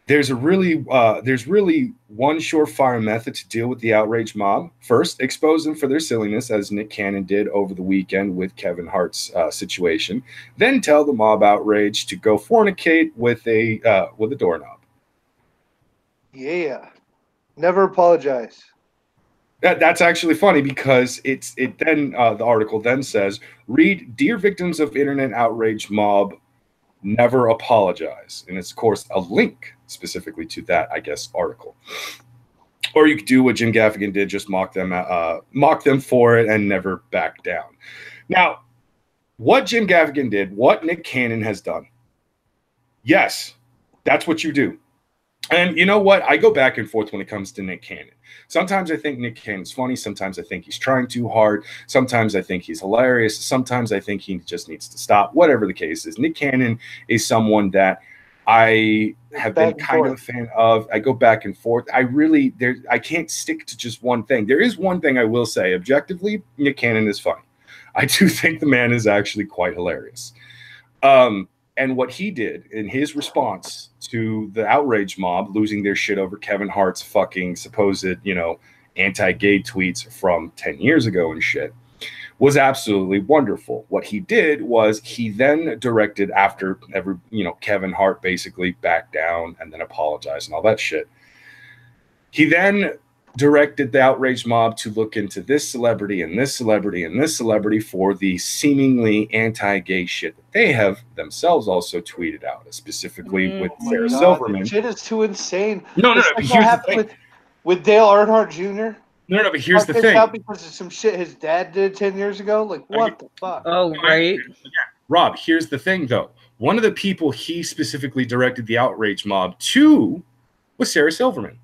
There's really one surefire method to deal with the outrage mob. First, expose them for their silliness, as Nick Cannon did over the weekend with Kevin Hart's situation. Then tell the mob outrage to go fornicate with a doorknob. Yeah, never apologize. That's actually funny because the article then says, read, "Dear victims of internet outrage mob, never apologize. And it's, of course, a link specifically to that, I guess, article. Or you could do what Jim Gaffigan did, just mock them for it and never back down. Now, what Jim Gaffigan did, what Nick Cannon has done, yes, that's what you do. And you know what? I go back and forth when it comes to Nick Cannon. Sometimes I think Nick Cannon's funny. Sometimes I think he's trying too hard. Sometimes I think he's hilarious. Sometimes I think he just needs to stop. Whatever the case is, Nick Cannon is someone that I have been kind of a fan of. I go back and forth. I can't stick to just one thing. There is one thing I will say. Objectively, Nick Cannon is funny. I do think the man is actually quite hilarious. And what he did in his response to the outrage mob losing their shit over Kevin Hart's fucking supposed, anti-gay tweets from 10 years ago and shit was absolutely wonderful. What he did was he then directed, after Kevin Hart basically backed down and then apologized and all that shit. He then directed the outrage mob to look into this celebrity and this celebrity and this celebrity for the seemingly anti-gay shit that they have themselves also tweeted out, specifically with Sarah Silverman. Shit is too insane. No. But here's the thing. With Dale Earnhardt Jr. No. But here's the thing. Because of some shit his dad did 10 years ago. Like, what the fuck? Oh, right. Rob, here's the thing, though. One of the people he specifically directed the outrage mob to was Sarah Silverman.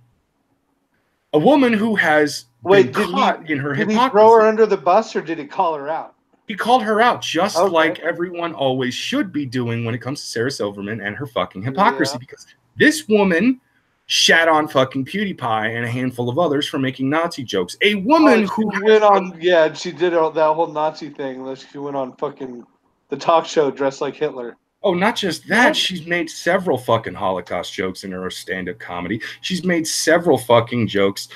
A woman who has been caught in her hypocrisy. Did he throw her under the bus or did he call her out? He called her out, just like everyone always should be doing when it comes to Sarah Silverman and her fucking hypocrisy. Because this woman shat on fucking PewDiePie and a handful of others for making Nazi jokes. A woman who went on, she did that whole Nazi thing. She went on fucking the talk show dressed like Hitler. Oh, not just that. She's made several fucking Holocaust jokes in her stand-up comedy. She's made several fucking jokes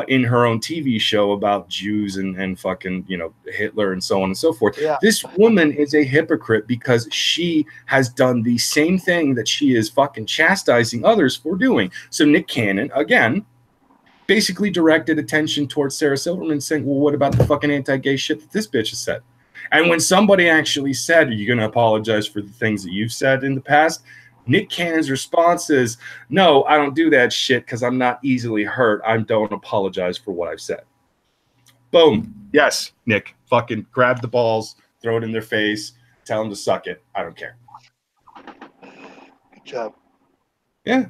in her own TV show about Jews and fucking, Hitler and so on and so forth. Yeah. This woman is a hypocrite because she has done the same thing that she is fucking chastising others for doing. So Nick Cannon, again, basically directed attention towards Sarah Silverman, saying, well, what about the fucking anti-gay shit that this bitch has said? And when somebody actually said, are you going to apologize for the things that you've said in the past? Nick Cannon's response is, no, I don't do that shit because I'm not easily hurt. I don't apologize for what I've said. Boom. Yes, Nick. Fucking grab the balls, throw it in their face, tell them to suck it. I don't care. Good job. Yeah.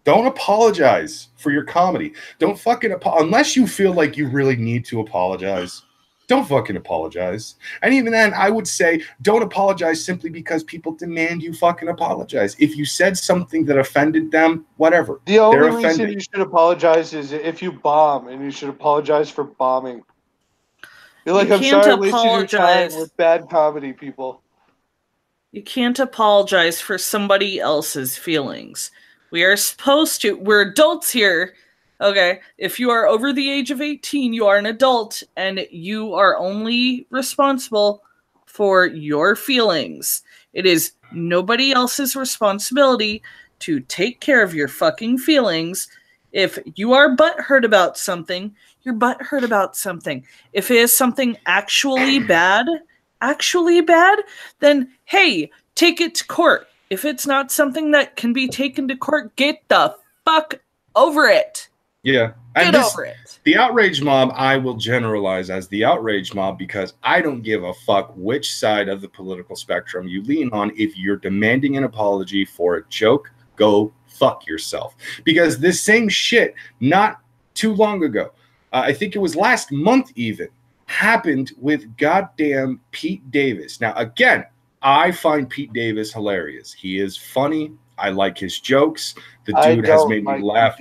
Don't apologize for your comedy. Don't fucking unless you feel like you really need to apologize. Don't fucking apologize. And even then, I would say don't apologize simply because people demand you fucking apologize. If you said something that offended them, whatever. The only reason you should apologize is if you bomb, and you should apologize for bombing. You're like, I'm sorry, wasted your time with bad comedy, people. You can't apologize for somebody else's feelings. We are supposed to. We're adults here. Okay, if you are over the age of 18, you are an adult, and you are only responsible for your feelings. It is nobody else's responsibility to take care of your fucking feelings. If you are butthurt about something, you're butthurt about something. If it is something actually bad, then, hey, take it to court. If it's not something that can be taken to court, get the fuck over it. Yeah. Get over it. The outrage mob, I will generalize as the outrage mob because I don't give a fuck which side of the political spectrum you lean on. If you're demanding an apology for a joke, go fuck yourself. Because this same shit, not too long ago, I think it was last month even, happened with goddamn Pete Davis. Now, again, I find Pete Davis hilarious. He is funny. I like his jokes. The dude has made me laugh.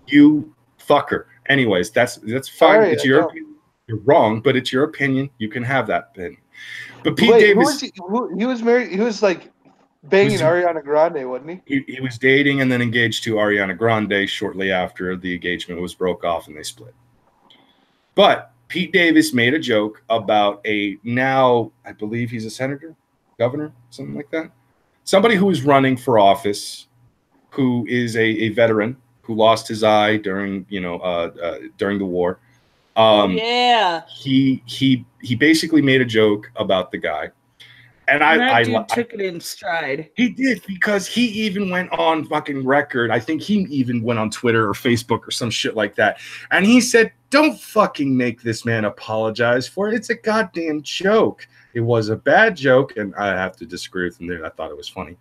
You fucker. Anyways, that's fine. Sorry, it's your opinion. You're wrong, but it's your opinion. You can have that opinion. But Pete Davis, he was married. He was like banging Ariana Grande, wasn't he? He was dating and then engaged to Ariana Grande shortly after the engagement was broke off and they split. But Pete Davis made a joke about now, I believe he's a senator, governor, something like that. Somebody who is running for office, who is a veteran, who lost his eye during the war. Yeah. He basically made a joke about the guy, And that dude took it in stride. He did, because he even went on fucking record. I think he even went on Twitter or Facebook or some shit like that. And he said, don't fucking make this man apologize for it. It's a goddamn joke. It was a bad joke, and I have to disagree with him there. I thought it was funny.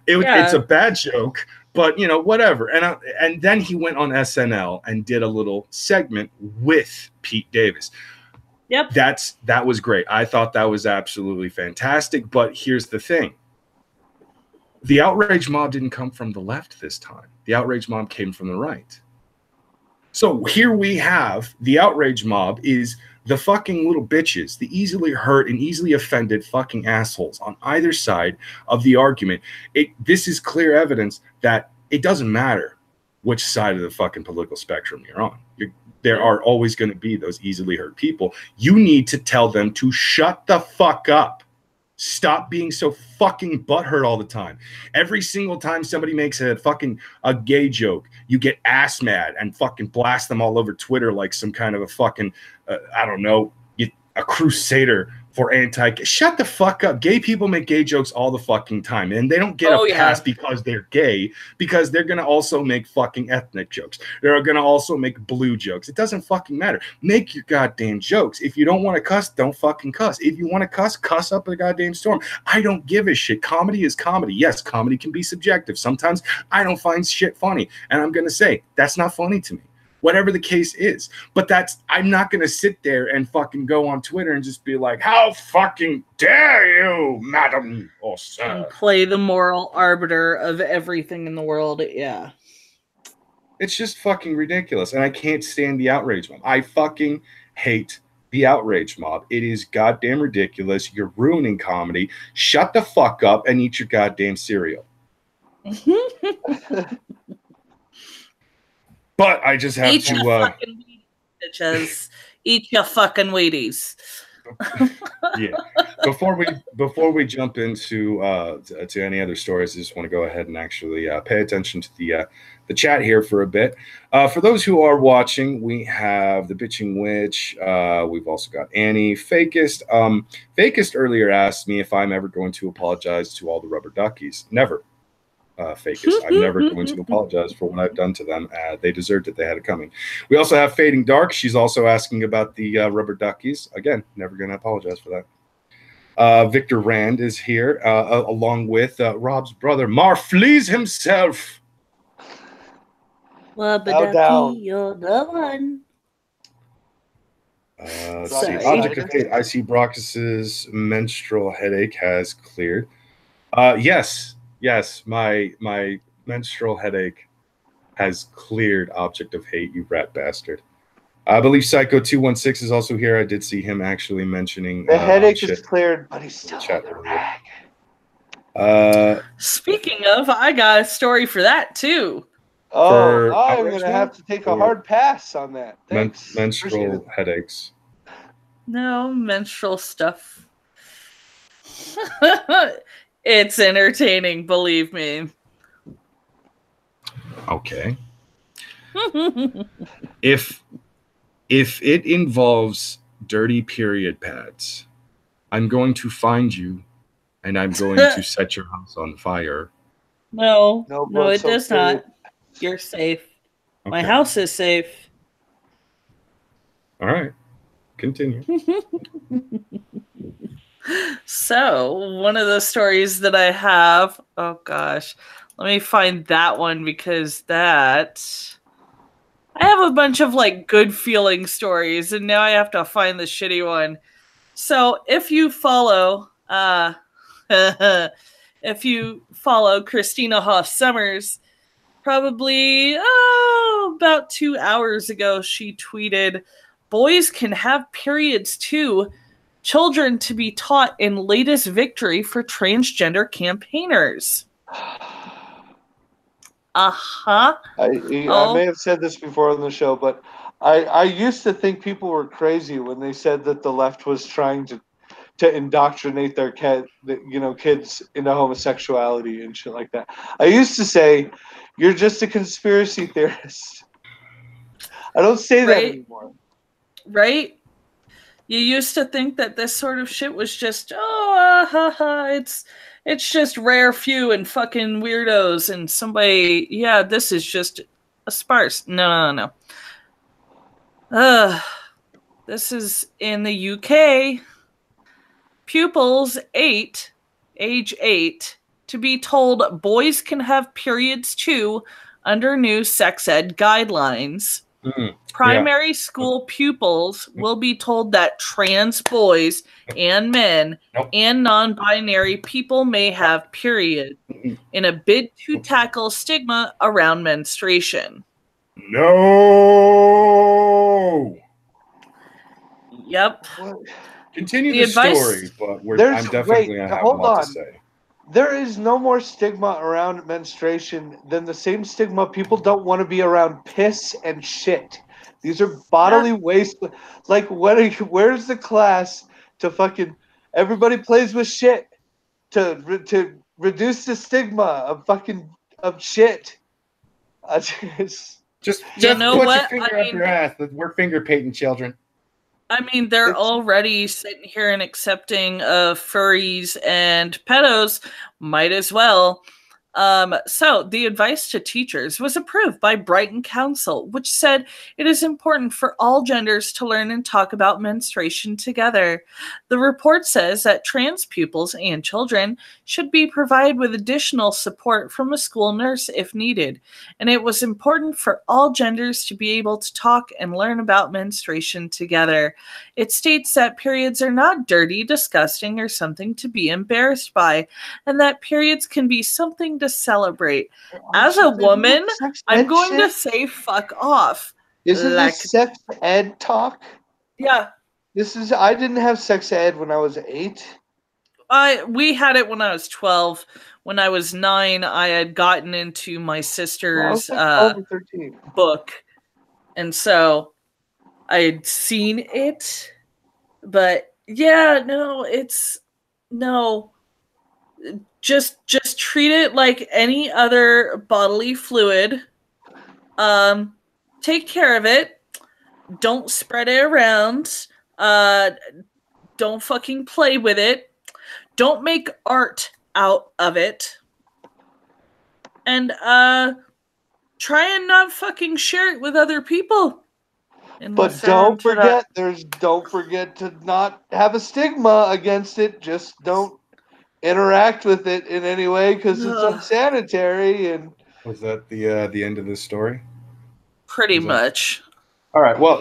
It's a bad joke, but, you know, whatever. And then he went on SNL and did a little segment with Pete Davis. Yep. That was great. I thought that was absolutely fantastic. But here's the thing. The outrage mob didn't come from the left this time. The outrage mob came from the right. So here we have the outrage mob is the fucking little bitches, the easily hurt and easily offended fucking assholes on either side of the argument. This is clear evidence that it doesn't matter which side of the fucking political spectrum you're on. There are always going to be those easily hurt people. You need to tell them to shut the fuck up. Stop being so fucking butthurt all the time. Every single time somebody makes a gay joke, you get ass mad and fucking blast them all over Twitter like some kind of a fucking, I don't know, a crusader for shut the fuck up. Gay people make gay jokes all the fucking time, and they don't get a pass because they're gay, because they're going to also make fucking ethnic jokes. They're going to also make blue jokes. It doesn't fucking matter. Make your goddamn jokes. If you don't want to cuss, don't fucking cuss. If you want to cuss up a goddamn storm. I don't give a shit. Comedy is comedy. Yes, comedy can be subjective. Sometimes I don't find shit funny, and I'm going to say that's not funny to me. Whatever the case is. But I'm not going to sit there and fucking go on Twitter and just be like, how fucking dare you, madam or sir. And play the moral arbiter of everything in the world. Yeah. It's just fucking ridiculous. And I can't stand the outrage mob. I fucking hate the outrage mob. It is goddamn ridiculous. You're ruining comedy. Shut the fuck up and eat your goddamn cereal. But I just have eat your fucking Wheaties, bitches. Eat your fucking Wheaties. Yeah. Before we jump into to any other stories, I just want to go ahead and actually pay attention to the chat here for a bit. For those who are watching, we have the Bitching Witch. We've also got Annie. Fakest. Fakest earlier asked me if I'm ever going to apologize to all the rubber duckies. Never. Fakest. I'm never going to apologize for what I've done to them. They deserved it. They had it coming. We also have Fading Dark. She's also asking about the rubber duckies. Again, never going to apologize for that. Victor Rand is here, along with Rob's brother, Marfleas himself. Rubber ducky, you're the one. Let's see. Object of Hate. I see Brockus's menstrual headache has cleared. Yes, my menstrual headache has cleared, Object of Hate, you rat bastard. I believe Psycho 216 is also here. I did see him actually mentioning the headache is cleared, but he's still chat on the rag. Speaking of, I got a story for that too. Oh, I'm going to have to take a hard pass on that. Menstrual headaches. No, menstrual stuff. It's entertaining, believe me. Okay. If it involves dirty period pads, I'm going to find you and I'm going to set your house on fire. No, it does not. You're safe. Okay. My house is safe. All right. Continue. So, one of the stories that I have, oh gosh, let me find that one because I have a bunch of like good feeling stories and now I have to find the shitty one. So, if you follow Christina Hoff Summers, probably about 2 hours ago, she tweeted, "Boys can have periods too. Children to be taught in latest victory for transgender campaigners." I may have said this before on the show, but I used to think people were crazy when they said that the left was trying to indoctrinate their kids into homosexuality and shit like that. I used to say, "You're just a conspiracy theorist." I don't say that anymore. Right? You used to think that this sort of shit was just, it's just rare few and fucking weirdos and somebody, yeah, this is just a sparse. No. This is in the UK. Pupils age 8, to be told boys can have periods too under new sex ed guidelines. Primary school pupils will be told that trans boys and men and non-binary people may have periods in a bid to tackle stigma around menstruation. No. Yep. Continue the story, but I'm definitely going to have a lot to say. There is no more stigma around menstruation than the same stigma people don't want to be around piss and shit. These are bodily waste. Like, where's the class to fucking everybody plays with shit to reduce the stigma of fucking of shit? Just put your finger up your ass. We're finger painting children. I mean, they're already sitting here and accepting furries and pedos. Might as well. So the advice to teachers was approved by Brighton Council, which said it is important for all genders to learn and talk about menstruation together. The report says that trans pupils and children should be provided with additional support from a school nurse if needed, and it was important for all genders to be able to talk and learn about menstruation together. It states that periods are not dirty, disgusting, or something to be embarrassed by, and that periods can be something to celebrate. As a woman, I'm going to say fuck off. Isn't this sex ed talk? Yeah. I didn't have sex ed when I was 8. We had it when I was 12. When I was 9, I had gotten into my sister's book. And so I had seen it. But yeah, no. Just treat it like any other bodily fluid. Take care of it. Don't spread it around. Don't fucking play with it. Don't make art out of it. And try and not fucking share it with other people. But don't forget to not have a stigma against it. Just don't interact with it in any way because it's unsanitary. And was that the end of this story? Pretty much. All right. Well,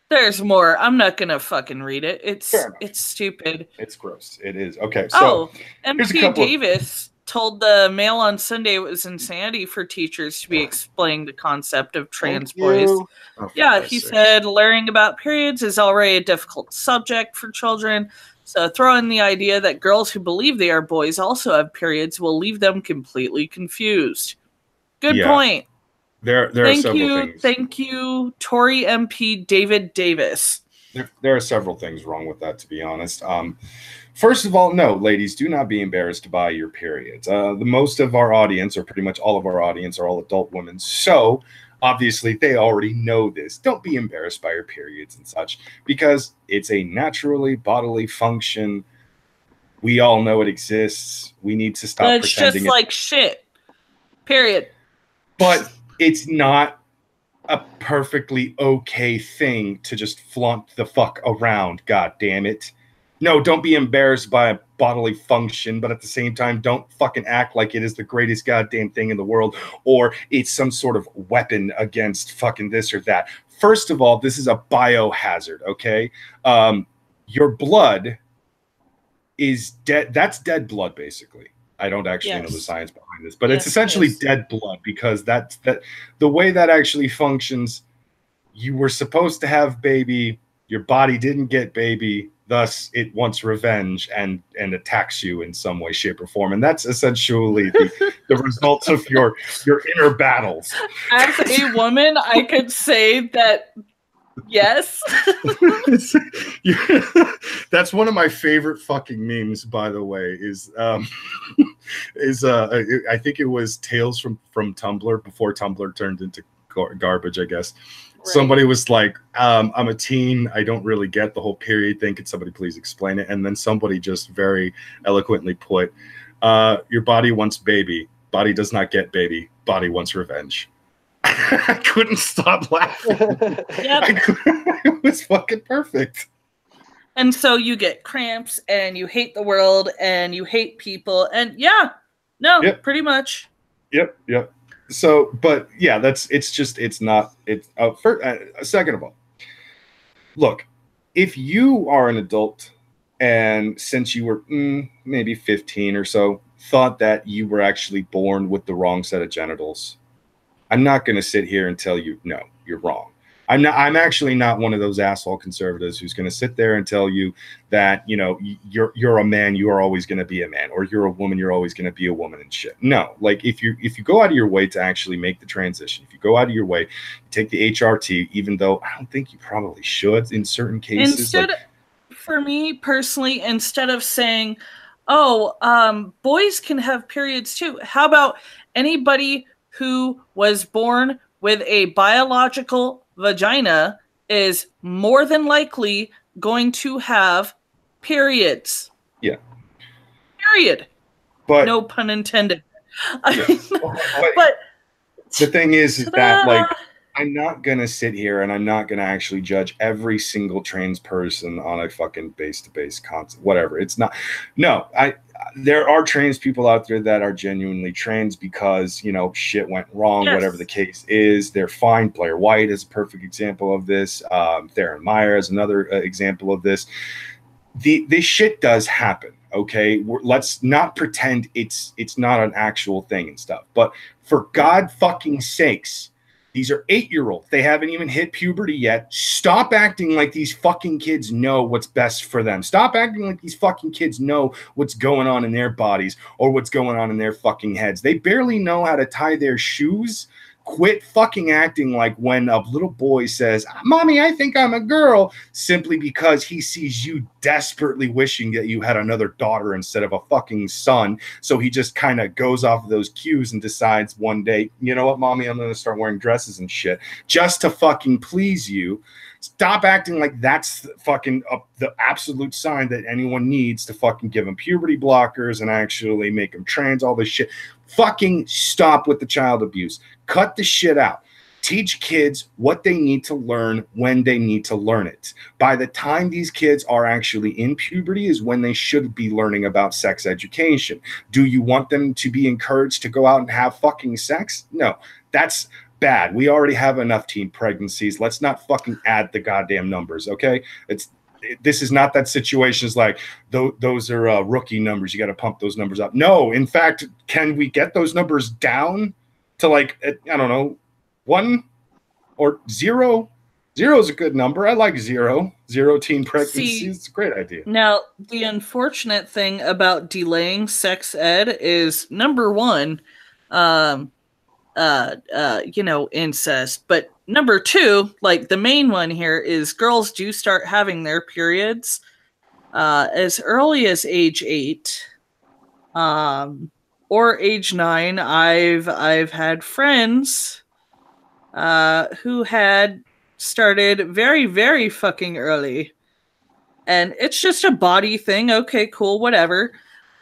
there's more. I'm not gonna fucking read it. It's stupid. It's gross. It is. Okay. So MP Davis told the Mail on Sunday it was insanity for teachers to be explaining the concept of trans boys. He said learning about periods is already a difficult subject for children. So throw in the idea that girls who believe they are boys also have periods will leave them completely confused. Good point. There are several things. Thank you, Tory MP David Davis. There are several things wrong with that, to be honest. First of all, no, ladies, do not be embarrassed by your periods. The most of our audience, or pretty much all of our audience, are all adult women. So obviously, they already know this. Don't be embarrassed by your periods and such, because it's a naturally bodily function. We all know it exists. We need to stop pretending. It's just like shit. Period. But it's not a perfectly okay thing to just flaunt the fuck around. God damn it. No, don't be embarrassed by a bodily function, but at the same time, don't fucking act like it is the greatest goddamn thing in the world, or it's some sort of weapon against fucking this or that. First of all, this is a biohazard, okay? Your blood is dead. That's dead blood, basically. I don't actually know the science behind this, but it's essentially dead blood, because the way that actually functions, you were supposed to have baby, your body didn't get baby, thus it wants revenge and attacks you in some way, shape, or form. And that's essentially the results of your inner battles. As a woman, I could say that yes. That's one of my favorite fucking memes, by the way, I think it was Tales from Tumblr before Tumblr turned into garbage, I guess. Right. Somebody was like, I'm a teen. I don't really get the whole period thing. Could somebody please explain it? And then somebody just very eloquently put, your body wants baby. Body does not get baby. Body wants revenge. I couldn't stop laughing. Yep. It was fucking perfect. And so you get cramps and you hate the world and you hate people. And yeah, no, Yep. pretty much. Yep. So, but yeah, it's not, second of all, look, if you are an adult and since you were maybe 15 or so, thought that you were actually born with the wrong set of genitals, I'm not going to sit here and tell you, no, you're wrong. I'm actually not one of those asshole conservatives who's going to sit there and tell you that, you know, you're a man, you are always going to be a man, or you're a woman, you're always going to be a woman and shit. No, like if you go out of your way to actually make the transition, if you go out of your way, take the HRT, even though I don't think you probably should in certain cases. Instead, for me personally, instead of saying, oh, boys can have periods too, how about anybody who was born with a biological vagina is more than likely going to have periods. Yeah. Period. But no pun intended. Yeah. But the thing is that, like, I'm not going to sit here and I'm not going to actually judge every single trans person on a fucking base-to-base concept, whatever. It's not. No, there are trans people out there that are genuinely trans because, you know, shit went wrong, yes. Whatever the case is. They're fine. Blair White is a perfect example of this. Theron Meyer is another example of this. This shit does happen. Okay, let's not pretend it's not an actual thing and stuff. But for God fucking sakes, these are 8-year-olds. They haven't even hit puberty yet. Stop acting like these fucking kids know what's best for them. Stop acting like these fucking kids know what's going on in their bodies or what's going on in their fucking heads. They barely know how to tie their shoes. Quit fucking acting like when a little boy says, "Mommy, I think I'm a girl," simply because he sees you desperately wishing that you had another daughter instead of a fucking son. So he just kind of goes off of those cues and decides one day, you know what, Mommy, I'm going to start wearing dresses and shit just to fucking please you. Stop acting like that's fucking the absolute sign that anyone needs to fucking give them puberty blockers and actually make them trans, all this shit. Fucking stop with the child abuse. Cut the shit out. Teach kids what they need to learn when they need to learn it. By the time these kids are actually in puberty is when they should be learning about sex education. Do you want them to be encouraged to go out and have fucking sex? No, that's bad. We already have enough teen pregnancies. Let's not fucking add the goddamn numbers, okay? This is not that situation. It's like those are rookie numbers. You got to pump those numbers up. No, in fact, can we get those numbers down to, like, I don't know, 1 or 0? 0 is a good number. I like 0. 0 teen pregnancies. It's a great idea. Now, the unfortunate thing about delaying sex ed is, number one, incest. But number two, like the main one here, is girls do start having their periods as early as age 8 or age 9. I've had friends who had started very, very fucking early. And it's just a body thing. Okay, cool, whatever.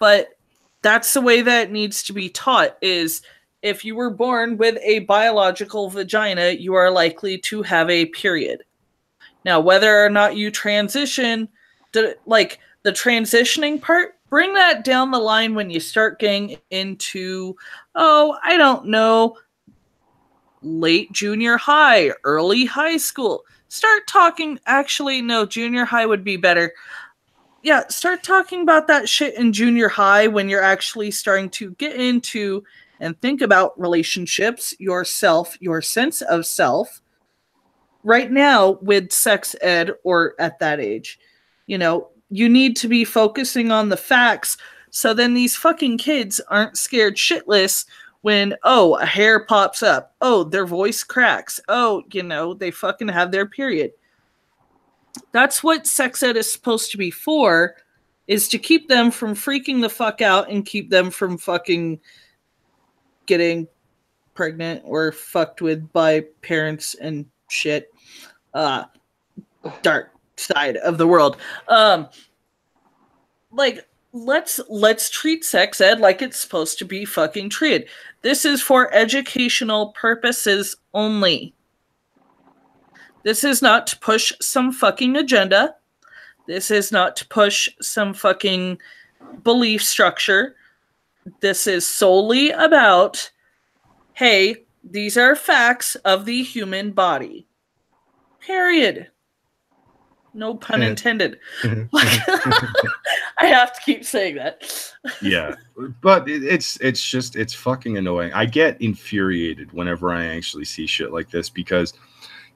But that's the way that it needs to be taught, is if you were born with a biological vagina, you are likely to have a period. Now, whether or not you transition, like the transitioning part, bring that down the line when you start getting into, I don't know, late junior high, early high school. Start talking, actually, no, junior high would be better. Yeah, start talking about that shit in junior high when you're actually starting to get into and think about relationships, yourself, your sense of self. Right now, with sex ed or at that age, you need to be focusing on the facts, so then these fucking kids aren't scared shitless when, a hair pops up, their voice cracks, they fucking have their period. That's what sex ed is supposed to be for, is to keep them from freaking the fuck out and keep them from fucking getting pregnant or fucked with by parents and shit. Dark side of the world. Like, let's treat sex ed like it's supposed to be fucking treated. This is for educational purposes only. This is not to push some fucking agenda. This is not to push some fucking belief structure. This is solely about, hey, these are facts of the human body. Period. No pun intended. I have to keep saying that. Yeah, but it's fucking annoying. I get infuriated whenever I actually see shit like this because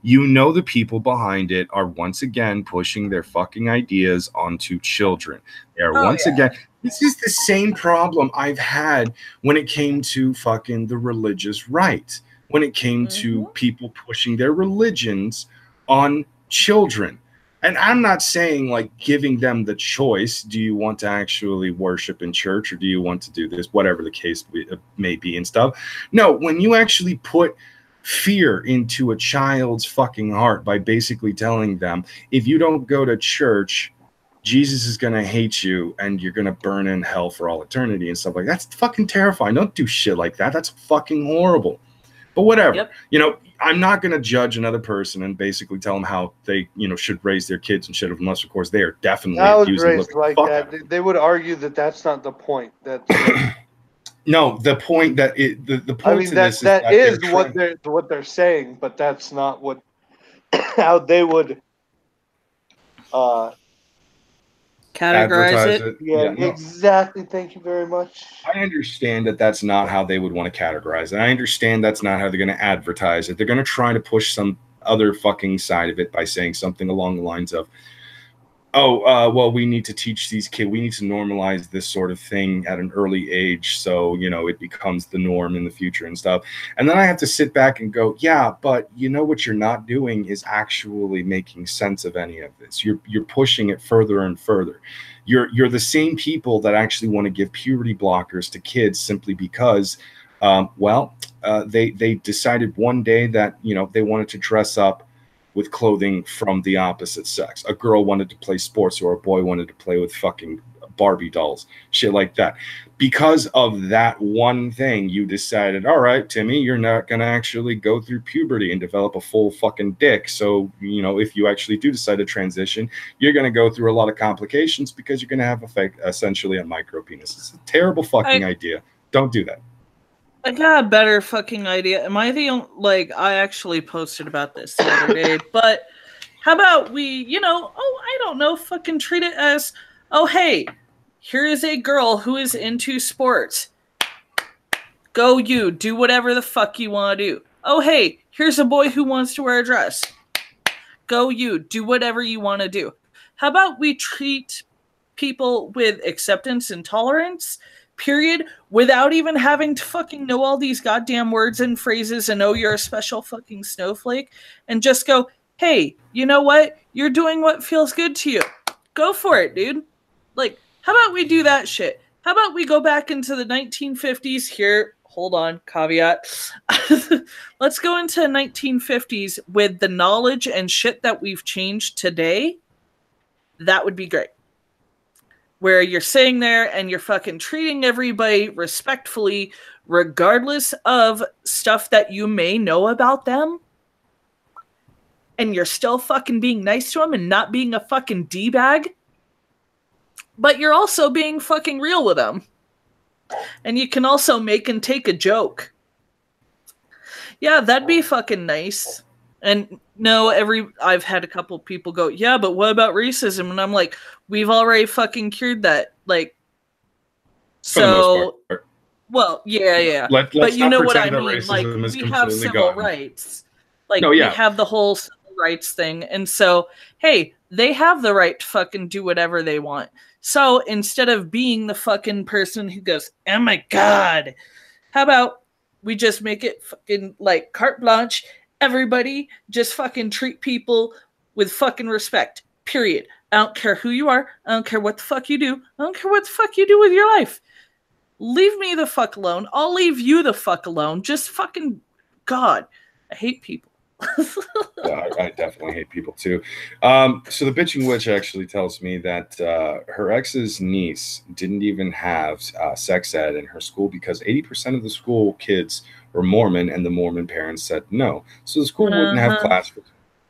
you know the people behind it are once again pushing their fucking ideas onto children. They are again. This is the same problem I've had when it came to fucking the religious right. When it came to people pushing their religions on children. And I'm not saying like giving them the choice. Do you want to actually worship in church or do you want to do this? Whatever the case may be and stuff. No, when you actually put fear into a child's fucking heart by basically telling them, if you don't go to church, Jesus is going to hate you and you're going to burn in hell for all eternity and stuff like that. That's fucking terrifying. Don't do shit like that. That's fucking horrible. But whatever. Yep. You know, I'm not going to judge another person and basically tell them how they, you know, should raise their kids and shit, unless, of course, they are definitely abusing like that. They would argue that that's not the point. That no, the point that the point to this is what they're saying, but that's not what how they would categorize it. Yeah, exactly. Thank you very much. I understand that that's not how they would want to categorize it. I understand that's not how they're going to advertise it. They're going to try to push some other fucking side of it by saying something along the lines of, well, we need to teach these kids, we need to normalize this sort of thing at an early age so, you know, it becomes the norm in the future and stuff. And then I have to sit back and go, yeah, but you know what you're not doing is actually making sense of any of this. You're pushing it further and further. You're the same people that actually want to give puberty blockers to kids simply because, they decided one day that, you know, they wanted to dress up with clothing from the opposite sex. A girl wanted to play sports or a boy wanted to play with fucking Barbie dolls, shit like that. Because of that one thing, you decided, all right, Timmy, you're not going to actually go through puberty and develop a full fucking dick. So, you know, if you actually do decide to transition, you're going to go through a lot of complications because you're going to have essentially a micro penis. It's a terrible fucking idea. Don't do that. I got a better fucking idea. Am I the only, like, I actually posted about this the other day, but how about we, you know, I don't know, fucking treat it as, hey, here is a girl who is into sports. Go you, do whatever the fuck you want to do. Hey, here's a boy who wants to wear a dress. Go you, do whatever you want to do. How about we treat people with acceptance and tolerance, period, without even having to fucking know all these goddamn words and phrases and you're a special fucking snowflake, and just go, hey, you know what? You're doing what feels good to you. Go for it, dude. Like, how about we do that shit? How about we go back into the 1950s here? Hold on, caveat. Let's go into 1950s with the knowledge and shit that we've changed today. That would be great. Where you're sitting there and you're fucking treating everybody respectfully, regardless of stuff that you may know about them. And you're still fucking being nice to them and not being a fucking D-bag. But you're also being fucking real with them. And you can also make and take a joke. Yeah, that'd be fucking nice. And no, I've had a couple people go, yeah, but what about racism? And I'm like, we've already fucking cured that. Like, so, well, yeah. But you know what I mean? Like, we have civil rights. Like, we have the whole civil rights thing. And so, hey, they have the right to fucking do whatever they want. So instead of being the fucking person who goes, oh my God, how about we just make it fucking like carte blanche? Everybody just fucking treat people with fucking respect, period. I don't care who you are. I don't care what the fuck you do. I don't care what the fuck you do with your life. Leave me the fuck alone. I'll leave you the fuck alone. Just fucking God. I hate people. Yeah, I definitely hate people too. So the bitching witch actually tells me that her ex's niece didn't even have sex ed in her school because 80% of the school kids were Mormon, and the Mormon parents said no. So the school wouldn't have class for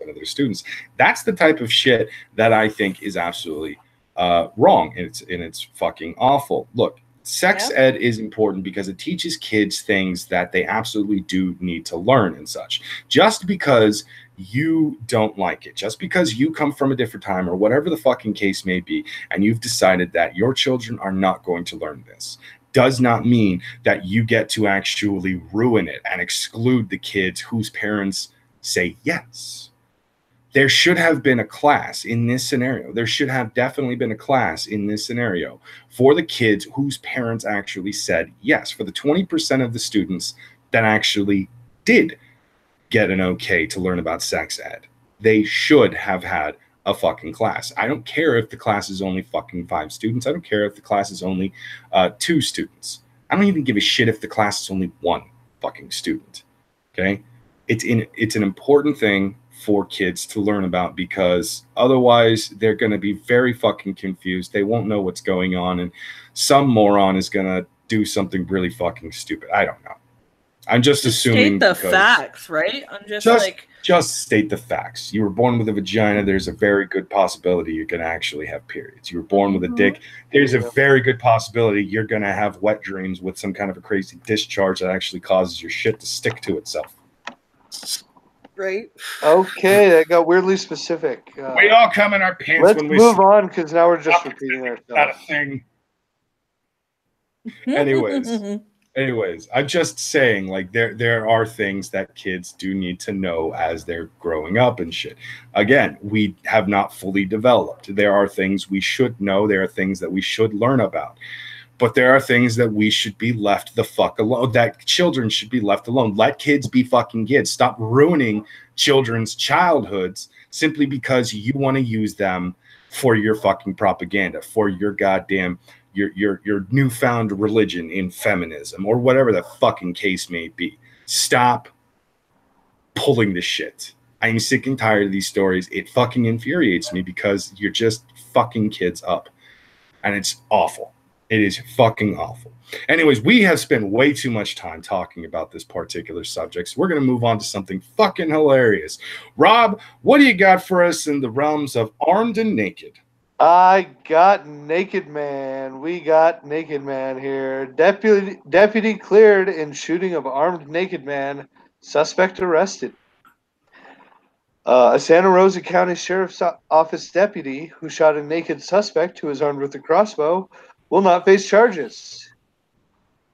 20% of their students. That's the type of shit that I think is absolutely wrong, and it's fucking awful. Look, sex ed is important because it teaches kids things that they absolutely do need to learn and such. Just because you don't like it, just because you come from a different time or whatever the fucking case may be, and you've decided that your children are not going to learn this, does not mean that you get to actually ruin it and exclude the kids whose parents say yes. There should have been a class in this scenario. There should have definitely been a class in this scenario for the kids whose parents actually said yes, for the 20% of the students that actually did get an okay to learn about sex ed. They should have had a fucking class. I don't care if the class is only fucking 5 students. I don't care if the class is only 2 students. I don't even give a shit if the class is only 1 fucking student. Okay? It's an important thing for kids to learn about, because otherwise they're going to be very fucking confused. They won't know what's going on, and some moron is going to do something really fucking stupid. I don't know. I'm just assuming. State the facts, right? I'm just state the facts. You were born with a vagina. There's a very good possibility you're going to actually have periods. You were born with a dick. There's a very good possibility you're going to have wet dreams with some kind of a crazy discharge that actually causes your shit to stick to itself. Right. Okay, that got weirdly specific. We all come in our pants let's when we move on, because now we're just repeating ourselves. Not a thing. Anyways, I'm just saying, like, there are things that kids do need to know as they're growing up and shit. Again, we have not fully developed. There are things we should know. There are things that we should learn about. But there are things that we should be left the fuck alone, that children should be left alone. Let kids be fucking kids. Stop ruining children's childhoods simply because you want to use them for your fucking propaganda, for your goddamn, your newfound religion in feminism, or whatever the fucking case may be. Stop pulling this shit. I'm sick and tired of these stories. It fucking infuriates me because you're just fucking kids up. And it's awful. It is fucking awful. Anyways, we have spent way too much time talking about this particular subject, so we're going to move on to something fucking hilarious. Rob, what do you got for us in the realms of armed and naked? I got Naked Man. We got Naked Man here. Deputy cleared in shooting of armed naked man. Suspect arrested. A Santa Rosa County Sheriff's Office deputy who shot a naked suspect who was armed with a crossbow will not face charges.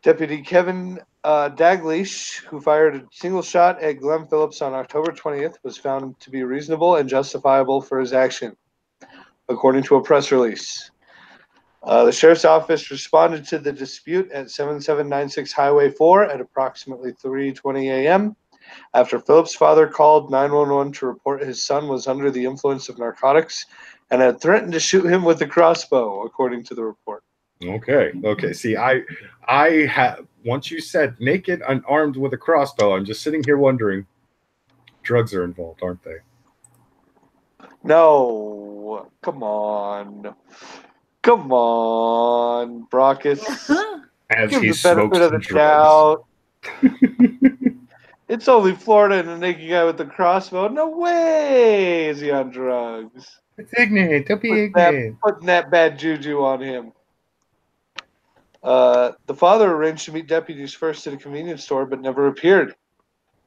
Deputy Kevin Daglish, who fired a single shot at Glenn Phillips on October 20th, was found to be reasonable and justifiable for his action, according to a press release. The Sheriff's Office responded to the dispute at 7796 Highway 4 at approximately 3:20 a.m. after Phillips' father called 911 to report his son was under the influence of narcotics and had threatened to shoot him with a crossbow, according to the report. Okay. See, I have, once you said naked and armed with a crossbow, I'm just sitting here wondering, drugs are involved, aren't they? No, come on, Brockus. As Give he the benefit smokes of the drugs. doubt. It's only Florida and a naked guy with a crossbow. No way is he on drugs. It's ignorant. Don't be ignorant. Putting that bad juju on him. The father arranged to meet deputies first at a convenience store, but never appeared.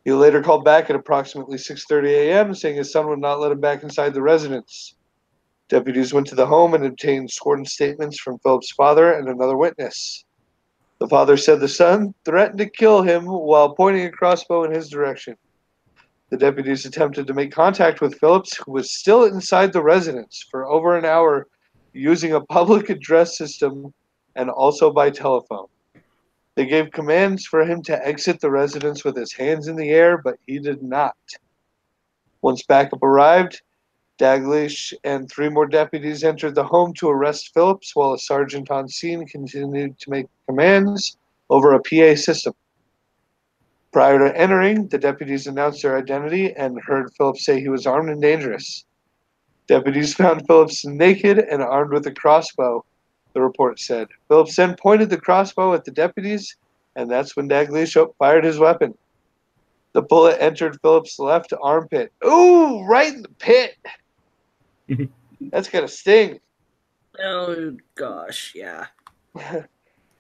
He later called back at approximately 6:30 a.m., saying his son would not let him back inside the residence. Deputies went to the home and obtained sworn statements from Phillips' father and another witness. The father said the son threatened to kill him while pointing a crossbow in his direction. The deputies attempted to make contact with Phillips, who was still inside the residence, for over an hour using a public address system and also by telephone. They gave commands for him to exit the residence with his hands in the air, but he did not. Once backup arrived, Dalglish and 3 more deputies entered the home to arrest Phillips, while a sergeant on scene continued to make commands over a PA system. Prior to entering, the deputies announced their identity and heard Phillips say he was armed and dangerous. Deputies found Phillips naked and armed with a crossbow, the report said. Phillips then pointed the crossbow at the deputies, and that's when Dalglish fired his weapon. The bullet entered Phillips' left armpit. Ooh, right in the pit. That's gonna sting. Oh gosh, yeah.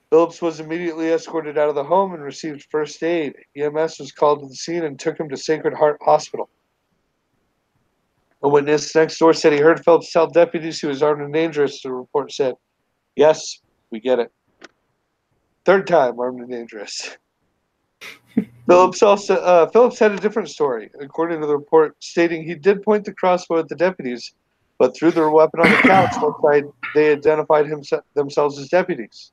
Phillips was immediately escorted out of the home and received first aid. EMS was called to the scene and took him to Sacred Heart Hospital. A witness next door said he heard Phillips tell deputies he was armed and dangerous, the report said. Yes, we get it. Third time armed and dangerous. Phillips had a different story, according to the report, stating he did point the crossbow at the deputies, but threw their weapon on the couch once they identified themselves as deputies.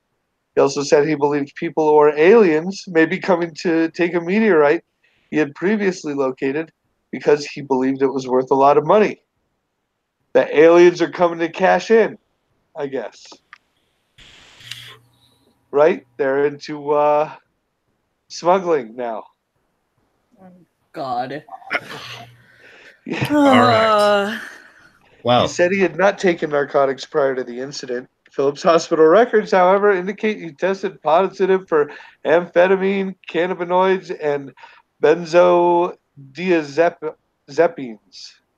He also said he believed people or aliens may be coming to take a meteorite he had previously located because he believed it was worth a lot of money. The aliens are coming to cash in, I guess. Right? They're into smuggling now. God. Yeah. All right. Wow. He said he had not taken narcotics prior to the incident. Phillips hospital records, however, indicate he tested positive for amphetamine, cannabinoids, and benzodiazepines,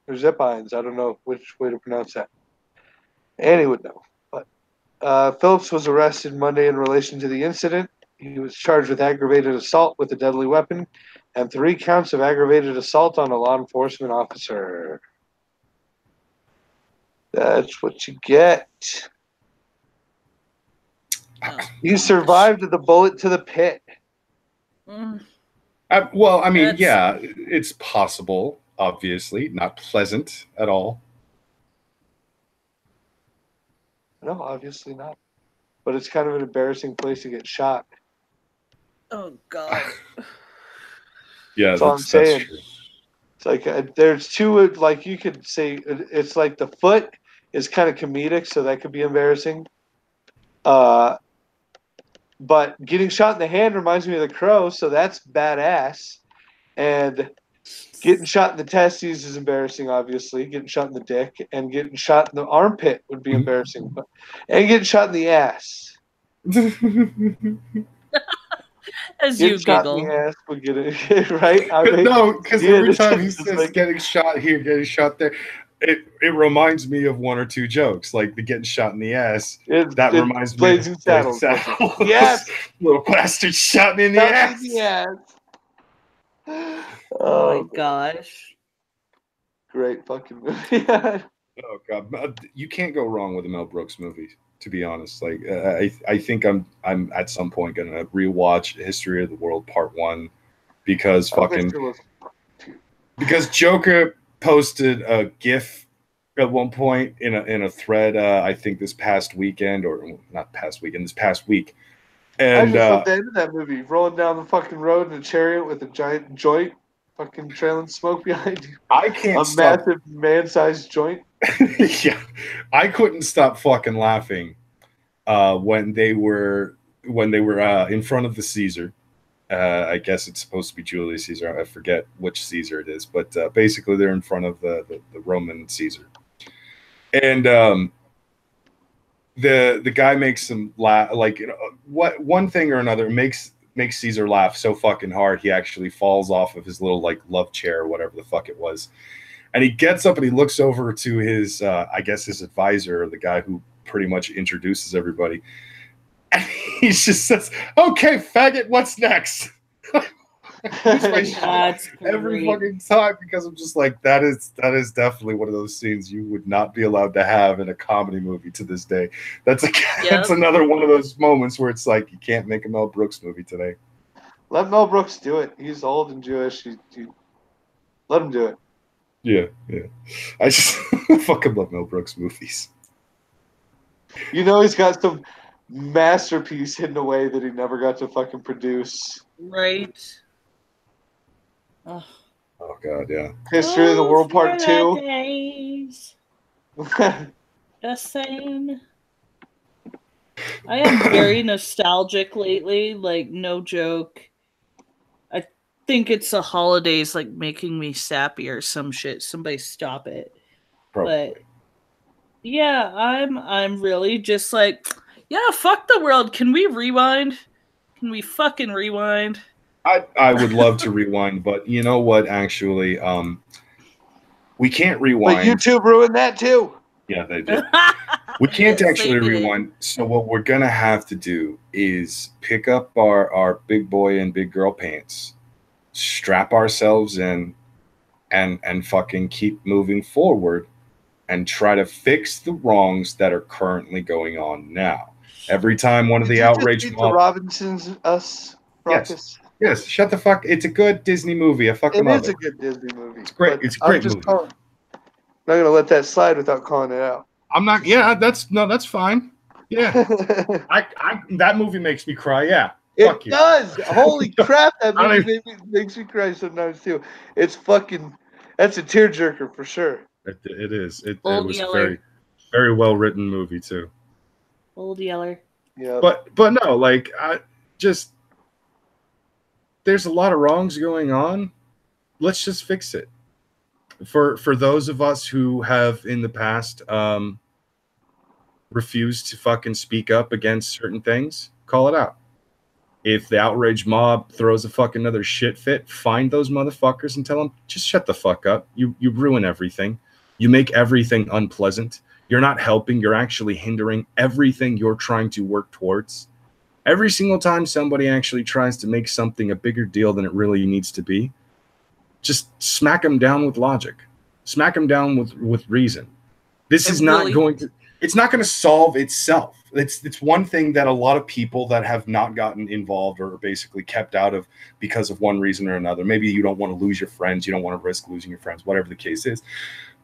or zepines. I don't know which way to pronounce that. Annie would know. But Phillips was arrested Monday in relation to the incident. He was charged with aggravated assault with a deadly weapon and 3 counts of aggravated assault on a law enforcement officer. That's what you get. He survived the bullet to the pit. Well, I mean, yeah, it's possible, obviously. Not pleasant at all. No, obviously not. But it's kind of an embarrassing place to get shot. Oh, God. Yeah, that's all I'm saying. True. It's like there's 2, like you could say, it's like the foot is kind of comedic, so that could be embarrassing. But getting shot in the hand reminds me of the Crow, so that's badass. And getting shot in the testes is embarrassing, obviously. Getting shot in the dick and getting shot in the armpit would be embarrassing. And getting shot in the ass. As you giggle. In the ass would get it, right? I mean, no, because every time he says like, getting shot here, getting shot there, it reminds me of 1 or 2 jokes, like the getting shot in the ass. That reminds me Blazing Saddles. Yes, little bastard shot me in the ass. Oh my gosh! Great fucking movie. Oh god, you can't go wrong with a Mel Brooks movie. To be honest, like I think I'm at some point gonna rewatch History of the World Part 1 because because Joker posted a GIF at one point in a thread. I think this past weekend, or not past weekend, this past week. And I just love the end of that movie, rolling down the fucking road in a chariot with a giant joint, fucking trailing smoke behind you. I can't stop. Massive man-sized joint. Yeah, I couldn't stop fucking laughing when they were in front of the Caesar. I guess it's supposed to be Julius Caesar. I forget which Caesar it is, but basically they're in front of the Roman Caesar, and the guy makes them laugh, like, you know, what one thing or another makes Caesar laugh so fucking hard he actually falls off of his little like love chair or whatever the fuck it was, and he gets up and he looks over to his I guess his advisor, or the guy who pretty much introduces everybody. And he just says, "Okay, faggot, what's next?" That's every fucking time, because I'm just like, that is definitely one of those scenes you would not be allowed to have in a comedy movie to this day. That's another one of those moments where it's like, you can't make a Mel Brooks movie today. Let Mel Brooks do it. He's old and Jewish. Let him do it. Yeah. I just fucking love Mel Brooks movies. You know, he's got some masterpiece hidden away that he never got to fucking produce. Right. Oh god, yeah. History of the World Part 2. movies. Just saying. I am very nostalgic lately, like no joke. I think it's the holidays like making me sappy or some shit. Somebody stop it. Probably. But yeah, I'm really just like, yeah, fuck the world. Can we rewind? Can we fucking rewind? I would love to rewind, but you know what? Actually, we can't rewind. But YouTube ruined that too. Yeah, they did. We can't Yes, actually they did. rewind. So what we're gonna have to do is pick up our big boy and big girl pants, strap ourselves in, and fucking keep moving forward and try to fix the wrongs that are currently going on now. Every time one of Did the you outrage just beat mob. the Robinsons us ruckus? Yes, shut the fuck. It's a good Disney movie. I fucking It love is it. a good Disney movie. It's great. But It's a great I'm just movie. not gonna let that slide without calling it out. I'm not. Yeah, that's fine. Yeah, that movie makes me cry. Yeah, It does. Holy crap, that I don't movie makes me cry sometimes too. It's fucking. That's a tearjerker for sure. It is. It Old was a Yeller. very, very well written movie too. Old Yeller. Yeah. But no, like there's a lot of wrongs going on. Let's just fix it. For those of us who have in the past refused to fucking speak up against certain things, call it out. If the outrage mob throws a fucking another shit fit, find those motherfuckers and tell them, just shut the fuck up. You ruin everything. You make everything unpleasant. You're not helping. You're actually hindering everything you're trying to work towards. Every single time somebody actually tries to make something a bigger deal than it really needs to be, just smack them down with logic. Smack them down with reason. This is not going to... It's not going to solve itself. It's one thing that a lot of people that have not gotten involved or basically kept out of because of one reason or another. Maybe you don't want to lose your friends. You don't want to risk losing your friends, whatever the case is.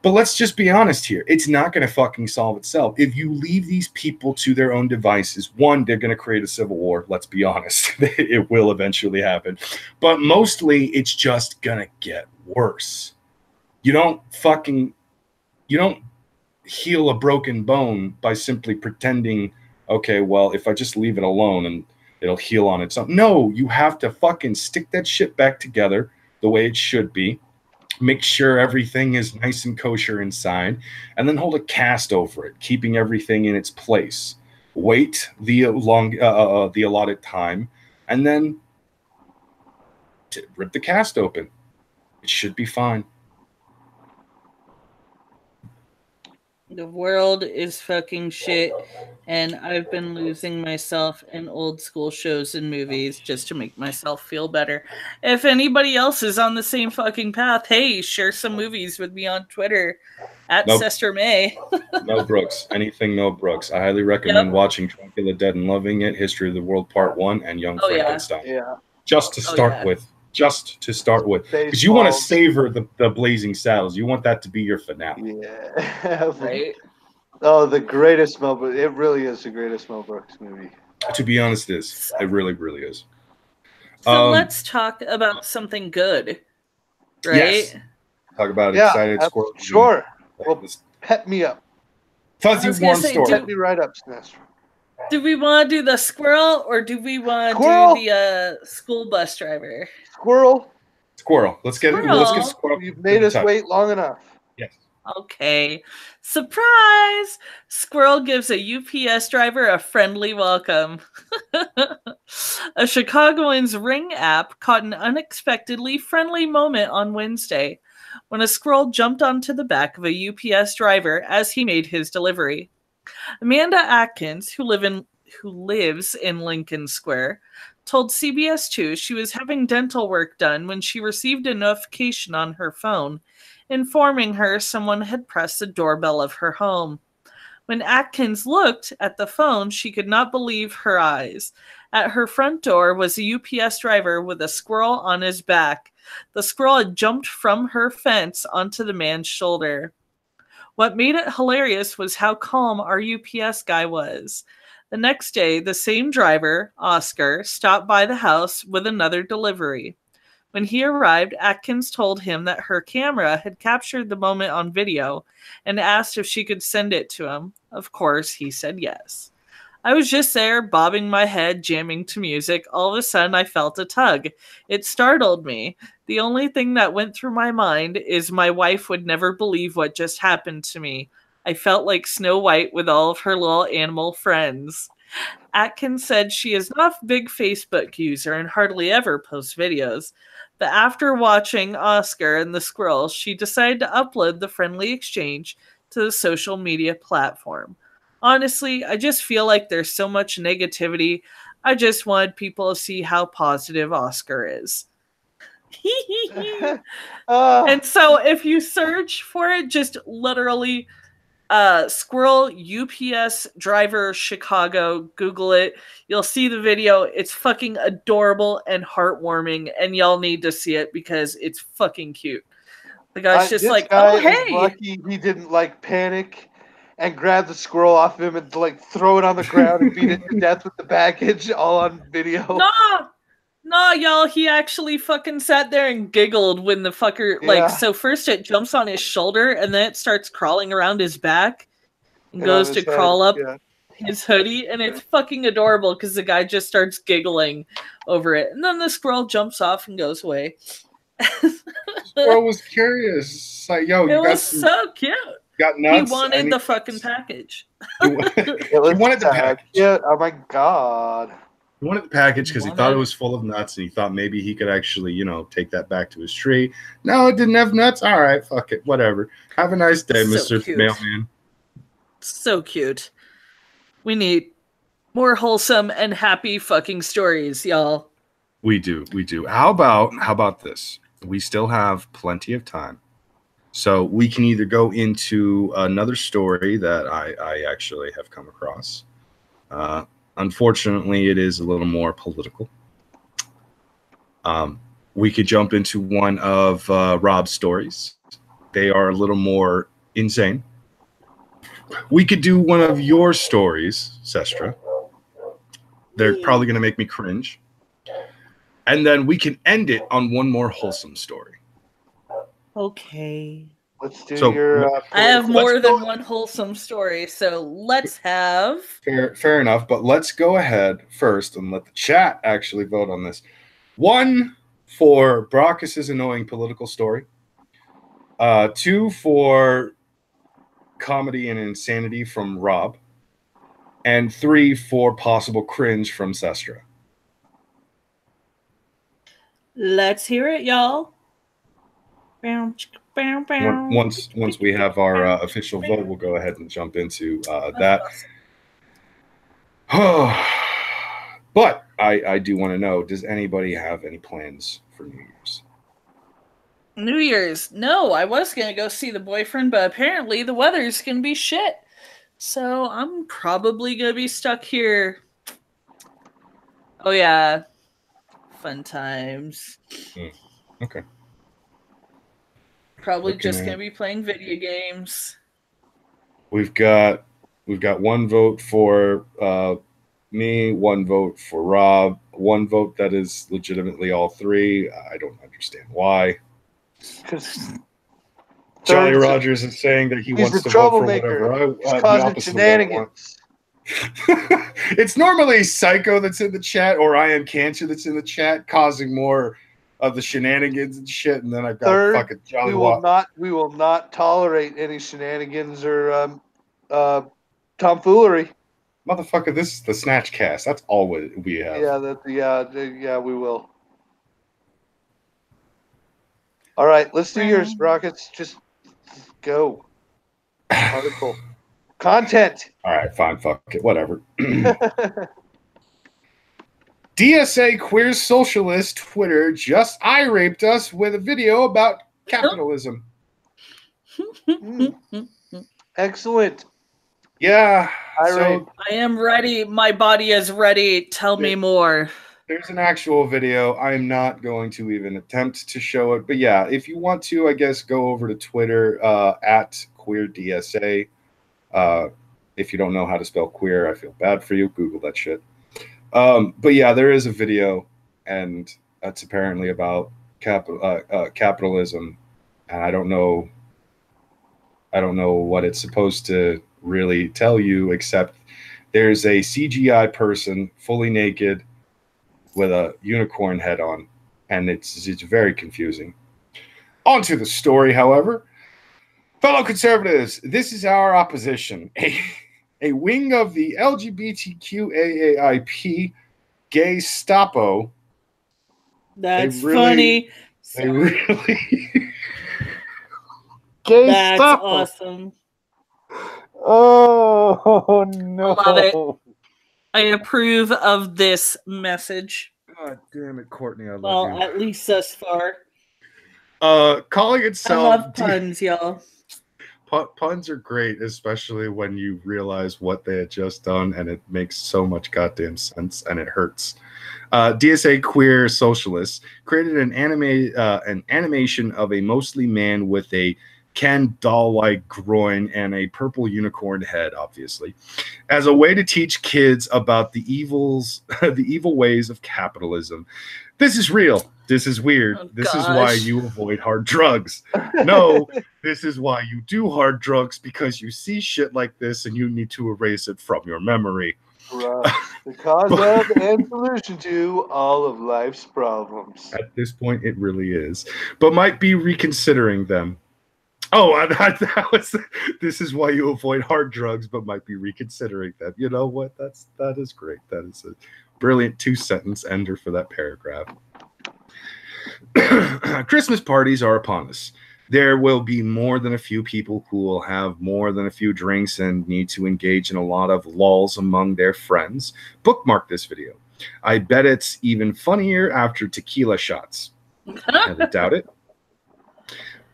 But let's just be honest here. It's not going to fucking solve itself. If you leave these people to their own devices, one, they're going to create a civil war. Let's be honest. It will eventually happen. But mostly it's just going to get worse. You don't heal a broken bone by simply pretending, okay, well, if I just leave it alone and it'll heal on its own. No, you have to fucking stick that shit back together the way it should be. Make sure everything is nice and kosher inside, and then hold a cast over it, keeping everything in its place. Wait the allotted time, and then rip the cast open. It should be fine. The world is fucking shit, and I've been losing myself in old school shows and movies just to make myself feel better. If anybody else is on the same fucking path, hey, share some movies with me on Twitter at Sister May. Mel Brooks. Anything Mel Brooks. I highly recommend watching Dracula Dead and Loving It, History of the World Part 1, and Young Frankenstein. Yeah. Just to start with. Just to start with. Because you want to savor the Blazing Saddles. You want that to be your finale. Yeah. Right? Oh, the greatest Mel Brooks. It really is the greatest Mel Brooks movie. To be honest, it is. It really, really is. So let's talk about something good. Right? Yes. Talk about excited squirrel. Sure. Well, pep me up. Fuzzy warm story. Pep me right up, Sinestro. Do we want to do the squirrel or do we want to do the school bus driver? Squirrel. Let's get Squirrel. You've made us wait long enough. Yes. Okay. Surprise! Squirrel gives a UPS driver a friendly welcome. A Chicagoans Ring app caught an unexpectedly friendly moment on Wednesday when a squirrel jumped onto the back of a UPS driver as he made his delivery. Amanda Atkins, who lives in Lincoln Square, told CBS 2 she was having dental work done when she received a notification on her phone informing her someone had pressed the doorbell of her home. When Atkins looked at the phone, she could not believe her eyes. At her front door was a UPS driver with a squirrel on his back. The squirrel had jumped from her fence onto the man's shoulder. What made it hilarious was how calm our UPS guy was. The next day, the same driver, Oscar, stopped by the house with another delivery. When he arrived, Atkins told him that her camera had captured the moment on video and asked if she could send it to him. Of course, he said yes. I was just there, bobbing my head, jamming to music. All of a sudden, I felt a tug. It startled me. The only thing that went through my mind is my wife would never believe what just happened to me. I felt like Snow White with all of her little animal friends. Atkins said she is not a big Facebook user and hardly ever posts videos. But after watching Oscar and the Squirrel, she decided to upload the friendly exchange to the social media platform. Honestly, I just feel like there's so much negativity. I just wanted people to see how positive Oscar is. And so if you search for it, just literally Squirrel UPS driver Chicago, Google it. You'll see the video. It's fucking adorable and heartwarming, and y'all need to see it because it's fucking cute. The guy's just like, oh, hey. Lucky he didn't like panic and grab the squirrel off him and like throw it on the ground and beat it to death with the package all on video. No, y'all, he actually fucking sat there and giggled when the fucker, like, so first it jumps on his shoulder and then it starts crawling around his back and goes to crawl up his hoodie, and it's fucking adorable because the guy just starts giggling over it. And then the squirrel jumps off and goes away. Squirrel was curious. It's like, yo, it was so cute. Got nuts. He wanted the fucking package. He wanted the package. Yeah, oh my god. He wanted the package because he thought it was full of nuts, and he thought maybe he could actually, you know, take that back to his tree. No, it didn't have nuts. All right, fuck it, whatever. Have a nice day, Mr. Mailman. So cute. We need more wholesome and happy fucking stories, y'all. We do. How about this? We still have plenty of time. So we can either go into another story that I actually have come across. Unfortunately, it is a little more political. We could jump into one of Rob's stories. They are a little more insane. We could do one of your stories, Sestra. They're probably going to make me cringe. And then we can end it on one more wholesome story. Okay. Let's do your... I have more than one wholesome story, so let's have... Fair enough, but let's go ahead first and let the chat actually vote on this. 1 for Brockus's annoying political story. 2 for comedy and insanity from Rob. And 3 for possible cringe from Sestra. Let's hear it, y'all. Once we have our official vote, we'll go ahead and jump into that. But I do want to know, does anybody have any plans for New Year's? New Year's? No, I was going to go see the boyfriend, but apparently the weather's going to be shit. So I'm probably going to be stuck here. Oh, yeah. Fun times. Okay. Probably just going to be playing video games. We've got 1 vote for me, 1 vote for Rob, 1 vote that is legitimately all 3. I don't understand why. Jolly Rogers is saying that he wants to vote for whatever. He's causing shenanigans. It's normally Psycho that's in the chat, or I Am Cancer that's in the chat, causing more of the shenanigans and shit, and then I've got fucking Jolly we will not tolerate any shenanigans or tomfoolery. Motherfucker, this is the Snatch Cast. That's all we have. Yeah, we will. All right, let's do yours, Rockets. Just go. Article. Content. All right, fine, fuck it, whatever. DSA queer socialist Twitter just raped us with a video about capitalism. Excellent. Yeah. I am ready. My body is ready. Tell me more. There's an actual video. I'm not going to even attempt to show it. But yeah, if you want to, I guess, go over to Twitter at QueerDSA. If you don't know how to spell queer, I feel bad for you. Google that shit. But yeah, there is a video, and that's apparently about capitalism, and I don't know what it's supposed to really tell you, except there's a CGI person fully naked with a unicorn head on, and it's very confusing. On to the story, however. Fellow conservatives, this is our opposition. A wing of the LGBTQAAIP gay Stapo. That's funny. They really Gay That's Stapo. awesome. Oh no! Love it. I approve of this message. God damn it, Courtney! I love Well, you. at least thus far. Calling itself. I love puns, y'all. Puns are great, especially when you realize what they had just done, and it makes so much goddamn sense, and it hurts. DSA Queer Socialists created an animation of a mostly man with a Ken doll-like groin and a purple unicorn head, obviously, as a way to teach kids about the evil ways of capitalism. This is real. This is weird. Oh, this is why you avoid hard drugs. No, this is why you do hard drugs, because you see shit like this and you need to erase it from your memory. Right. The cause of and solution to all of life's problems. At this point, it really is. But might be reconsidering them. Oh, that was. This is why you avoid hard drugs, but might be reconsidering them. You know what? That is great. That is a brilliant 2-sentence ender for that paragraph. Christmas parties are upon us. There will be more than a few people who will have more than a few drinks and need to engage in a lot of lulls among their friends. Bookmark this video. I bet it's even funnier after tequila shots. I doubt it.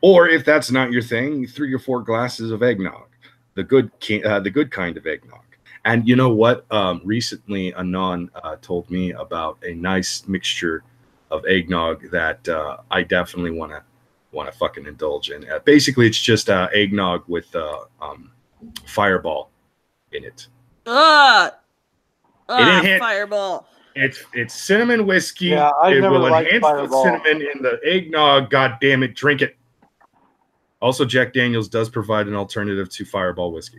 Or if that's not your thing, 3 or 4 glasses of eggnog, the good kind of eggnog. And you know what? Recently, Anon told me about a nice mixture of eggnog that I definitely want to fucking indulge in. Basically, it's just eggnog with Fireball in it. It didn't hit. Fireball. It's cinnamon whiskey. Yeah, I never liked Fireball. Cinnamon in the eggnog. God damn it, drink it. Also, Jack Daniels does provide an alternative to Fireball whiskey.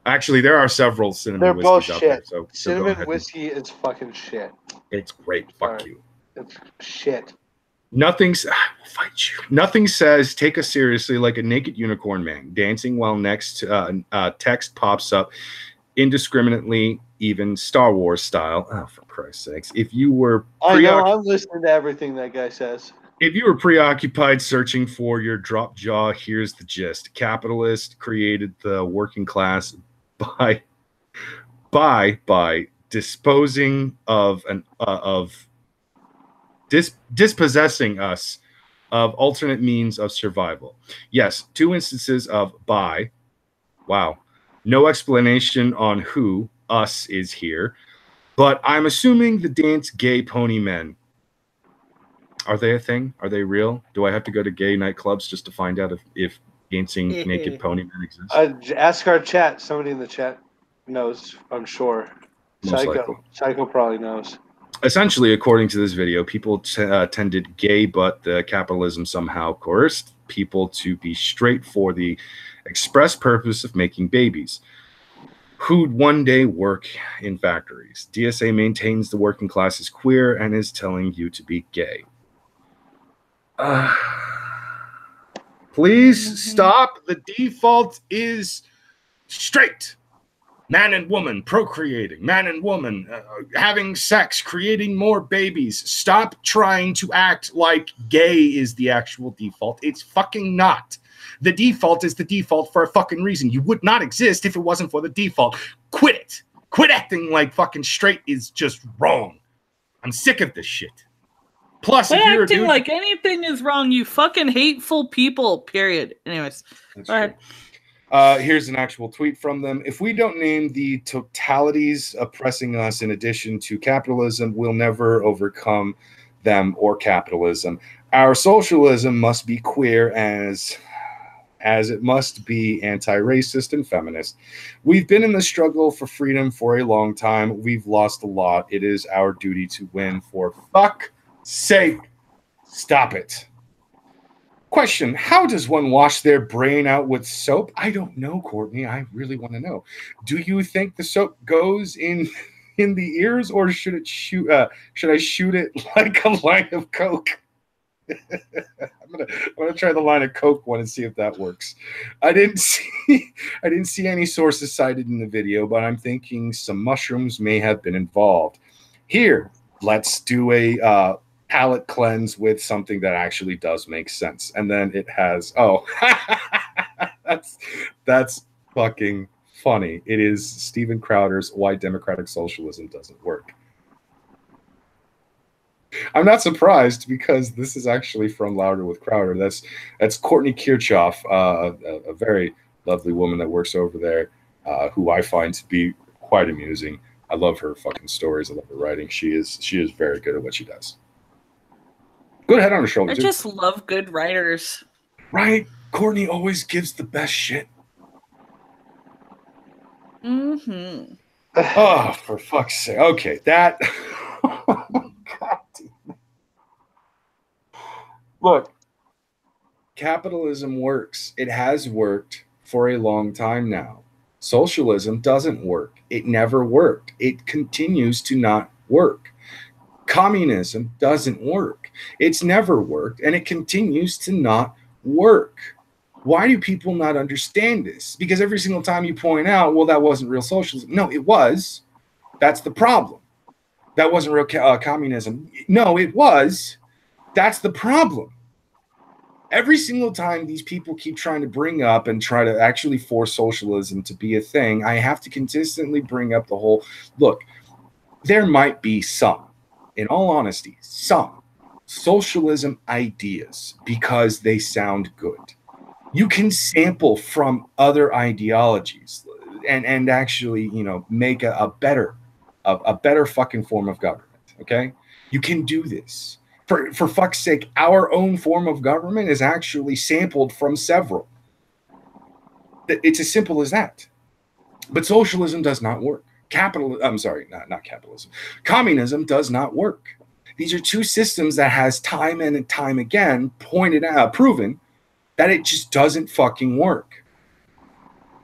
Actually, there are several cinnamon whiskeys out there. So cinnamon whiskey is fucking shit. It's great. Fuck you. It's shit. Nothing says take us seriously like a naked unicorn man dancing while next text pops up indiscriminately, even Star Wars style. Oh, for Christ's sakes! If you were I know, I'm listening to everything that guy says. If you were preoccupied searching for your drop jaw, here's the gist. Capitalists created the working class by disposing of dispossessing us of alternate means of survival. Yes, 2 instances of by. Wow. No explanation on who us is here, but I'm assuming the dance gay pony men. Are they a thing? Are they real? Do I have to go to gay nightclubs just to find out if dancing naked pony men exists? Ask our chat. Somebody in the chat knows, I'm sure. Psycho probably knows. Essentially, according to this video, people tended gay, but the capitalism somehow coerced people to be straight for the express purpose of making babies, who'd one day work in factories. DSA maintains the working class is queer and is telling you to be gay. Please stop. The default is straight. Man and woman procreating, man and woman having sex, creating more babies. Stop trying to act like gay is the actual default. It's fucking not. The default is the default for a fucking reason. You would not exist if it wasn't for the default. Quit it. Quit acting like fucking straight is just wrong. I'm sick of this shit. Plus, if you're acting like anything is wrong, you fucking hateful people, period. Anyways, go ahead. Here's an actual tweet from them. If we don't name the totalities oppressing us in addition to capitalism, we'll never overcome them or capitalism. Our socialism must be queer as it must be anti-racist and feminist. We've been in the struggle for freedom for a long time. We've lost a lot. It is our duty to win, for fuck's sake. Stop it. Question, how does one wash their brain out with soap? I don't know, Courtney. I really want to know. Do you think the soap goes in the ears, or should I shoot it like a line of Coke? I'm gonna try the line of Coke one and see if that works. I didn't see any sources cited in the video, but I'm thinking some mushrooms may have been involved. Here, let's do a palate cleanse with something that actually does make sense. And then it has that's fucking funny. It is Steven Crowder's Why Democratic Socialism Doesn't Work. I'm not surprised, because this is actually from Louder with Crowder. That's Courtney Kirchhoff, a very lovely woman that works over there, who I find to be quite amusing. I love her fucking stories. I love her writing. She is very good at what she does. Good head on her shoulders. I just love good writers. Right? Courtney always gives the best shit. Mm-hmm. Oh, for fuck's sake. Okay, that... Look, capitalism works. It has worked for a long time now. Socialism doesn't work. It never worked. It continues to not work. Communism doesn't work. It's never worked, and it continues to not work. Why do people not understand this? Because every single time you point out, well, that wasn't real socialism. No, it was. That's the problem. That wasn't real communism. No, it was. That's the problem. Every single time these people keep trying to bring up and try to actually force socialism to be a thing, I have to consistently bring up the whole, look, there might be some, in all honesty, some socialism ideas because they sound good. You can sample from other ideologies and actually, make a better fucking form of government, okay? You can do this. For fuck's sake, our own form of government is actually sampled from several. It's as simple as that. But socialism does not work. Not capitalism. Communism does not work. These are two systems that has time and time again proven that it just doesn't fucking work.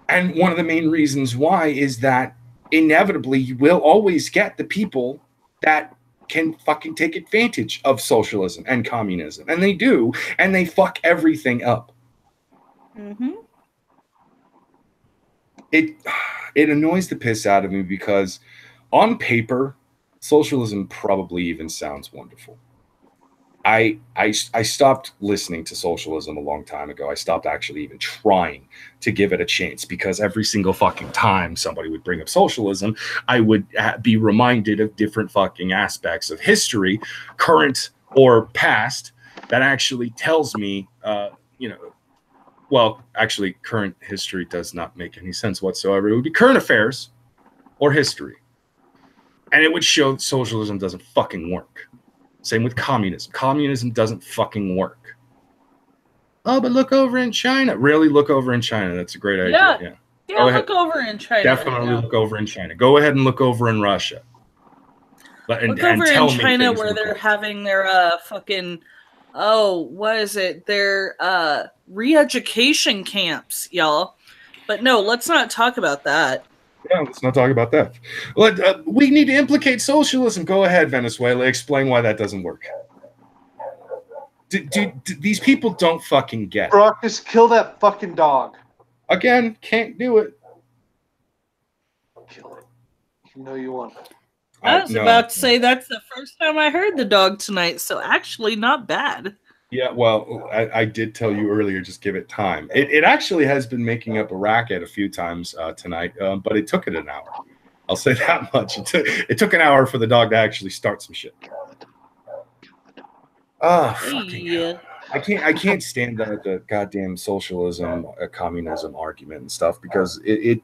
And one of the main reasons why is that inevitably you will always get the people that can fucking take advantage of socialism and communism. And they do, and they fuck everything up. Mm-hmm. It annoys the piss out of me because on paper, socialism probably even sounds wonderful. I stopped listening to socialism a long time ago. I stopped actually even trying to give it a chance because every single fucking time somebody would bring up socialism, I would be reminded of different fucking aspects of history, current or past, that actually tells me, well, actually, current history does not make any sense whatsoever. It would be current affairs or history. And it would show socialism doesn't fucking work. Same with communism. Communism doesn't fucking work. Oh, but look over in China. Really, look over in China. That's a great idea. Yeah, look over in China. Definitely look over in China. Go ahead and look over in Russia. Look over in China where they're having their fucking... Oh, what is it? Their re-education camps, y'all. But no, let's not talk about that. Yeah, let's not talk about that. We need to implicate socialism. Go ahead, Venezuela. Explain why that doesn't work. These people don't fucking get it. Brock, just kill that fucking dog. Again, can't do it. Kill it. You know you want it. I was about to say that's the first time I heard the dog tonight, so actually not bad. Yeah, well, I did tell you earlier, just give it time. It actually has been making up a racket a few times tonight, but it took it an hour. I'll say that much. It took an hour for the dog to actually start some shit. Fucking hell. I can't stand the goddamn socialism, communism argument and stuff because it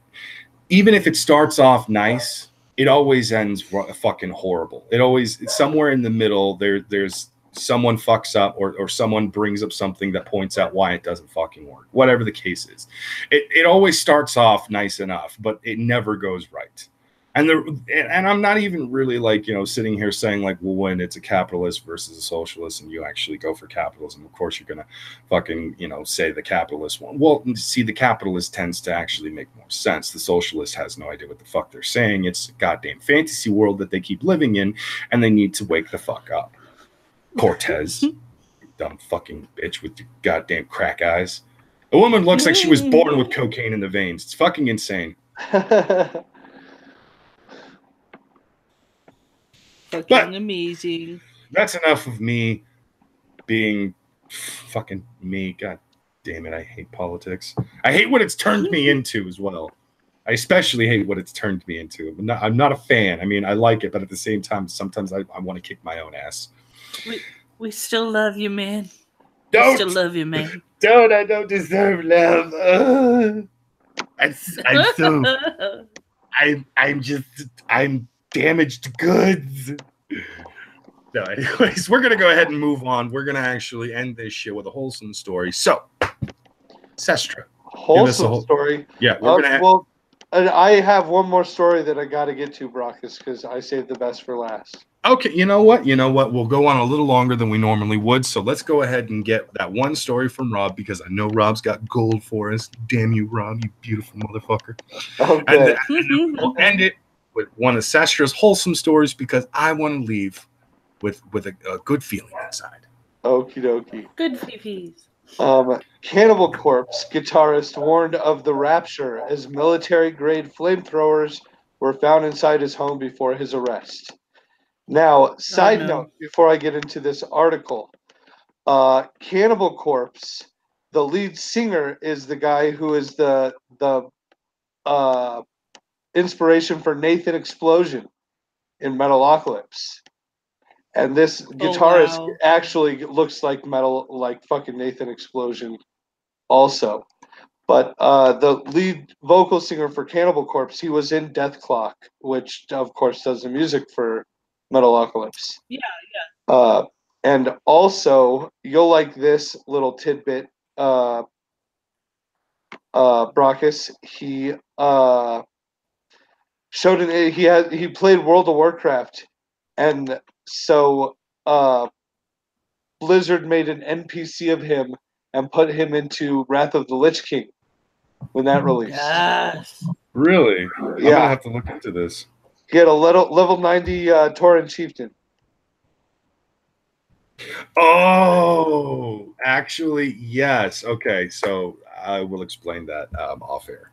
even if it starts off nice, it always ends fucking horrible. It's somewhere in the middle. There's someone fucks up or someone brings up something that points out why it doesn't fucking work. Whatever the case is, it always starts off nice enough, but it never goes right. And I'm not even really like, sitting here saying like, well, when it's a capitalist versus a socialist and you actually go for capitalism, of course you're going to fucking, say the capitalist one. Well, see, the capitalist tends to actually make more sense. The socialist has no idea what the fuck they're saying. It's a goddamn fantasy world that they keep living in, and they need to wake the fuck up. Cortez, dumb fucking bitch with your goddamn crack eyes. A woman looks like she was born with cocaine in the veins. It's fucking insane. Fucking amazing. That's enough of me being fucking me. God damn it. I hate politics. I hate what it's turned me into as well. I especially hate what it's turned me into. I'm not a fan. I mean, I like it, but at the same time, sometimes I want to kick my own ass. We still love you, man. Don't! We still love you, man. Don't! I don't deserve love. I'm damaged goods. No, anyways, we're gonna go ahead and move on. We're gonna actually end this shit with a wholesome story. So, Sestra, wholesome story. Yeah, we're gonna. Well, I have one more story that I got to get to, Brockus, because I saved the best for last. Okay, you know what? We'll go on a little longer than we normally would. So let's go ahead and get that one story from Rob, because I know Rob's got gold for us. Damn you, Rob, you beautiful motherfucker. Okay. And we'll end it with one of Sestra's wholesome stories, because I want to leave with a good feeling inside. Okie dokie. Good pee-pees. Cannibal Corpse guitarist warned of the rapture as military-grade flamethrowers were found inside his home before his arrest. Now, side note, before I get into this article, Cannibal Corpse, the lead singer, is the guy who is the inspiration for Nathan Explosion in Metalocalypse. And this guitarist actually looks like fucking Nathan Explosion also. But the lead vocal singer for Cannibal Corpse, he was in Death Clock, which, of course, does the music for Metalocalypse. Yeah. And also, you'll like this little tidbit, Brockus. He he played World of Warcraft, and so Blizzard made an NPC of him and put him into Wrath of the Lich King when that released. Yes. Really? Yeah. I'm gonna have to look into this. He had a level 90 Tauren Chieftain. Oh, actually, yes. Okay, so I will explain that off air.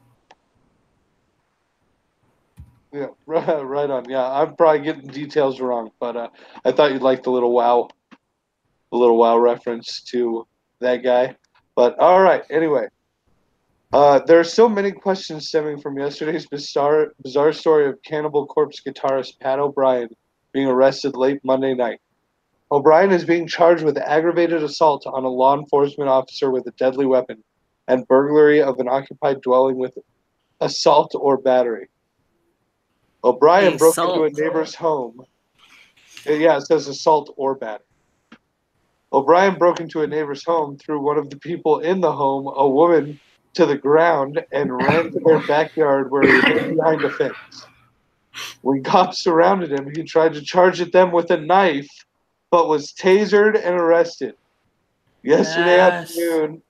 Yeah, right on. Yeah, I'm probably getting details wrong, but I thought you'd like the little WoW reference to that guy. But all right, anyway. There are so many questions stemming from yesterday's bizarre story of Cannibal Corpse guitarist Pat O'Brien being arrested late Monday night. O'Brien is being charged with aggravated assault on a law enforcement officer with a deadly weapon and burglary of an occupied dwelling with assault or battery. O'Brien broke into a neighbor's home. Yeah, it says assault or battery. O'Brien broke into a neighbor's home, threw one of the people in the home, a woman, to the ground and ran to their backyard where he hid behind a fence. When cops surrounded him, he tried to charge at them with a knife, but was tasered and arrested. Yesterday afternoon,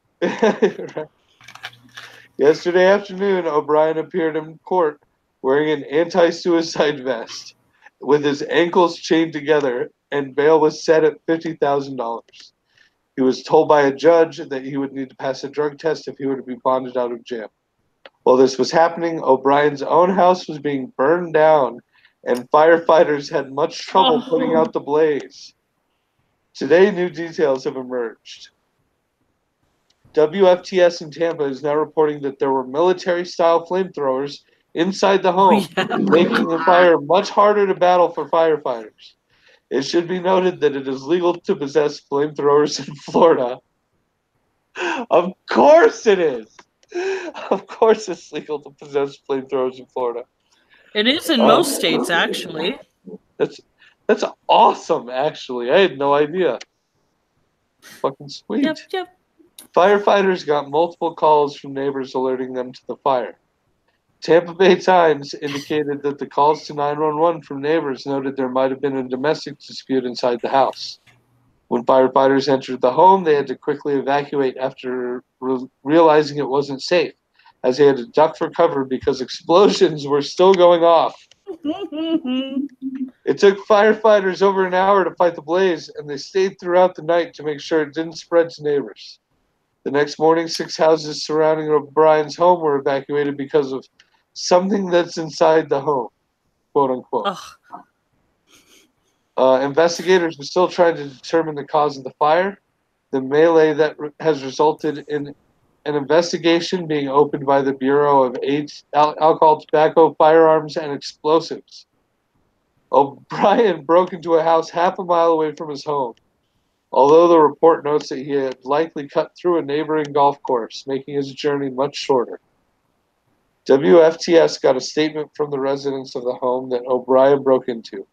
O'Brien appeared in court wearing an anti-suicide vest with his ankles chained together, and bail was set at $50,000. He was told by a judge that he would need to pass a drug test if he were to be bonded out of jail. While this was happening, O'Brien's own house was being burned down, and firefighters had much trouble putting out the blaze. Today, new details have emerged. WFTS in Tampa is now reporting that there were military-style flamethrowers inside the home, making the fire much harder to battle for firefighters. It should be noted that it is legal to possess flamethrowers in Florida. Of course it is. Of course it's legal to possess flamethrowers in Florida. It is in most states, actually. That's awesome, actually. I had no idea. Fucking sweet. Yep. Firefighters got multiple calls from neighbors alerting them to the fire. Tampa Bay Times indicated that the calls to 911 from neighbors noted there might have been a domestic dispute inside the house. When firefighters entered the home, they had to quickly evacuate after realizing it wasn't safe, as they had to duck for cover because explosions were still going off. It took firefighters over an hour to fight the blaze, and they stayed throughout the night to make sure it didn't spread to neighbors. The next morning, 6 houses surrounding O'Brien's home were evacuated because of something that's inside the home, quote unquote. Investigators are still trying to determine the cause of the fire. The melee that has resulted in an investigation being opened by the Bureau of Alcohol, Tobacco, Firearms, and Explosives. O'Brien broke into a house half a mile away from his home, although the report notes that he had likely cut through a neighboring golf course, making his journey much shorter. WFTS got a statement from the residents of the home that O'Brien broke into.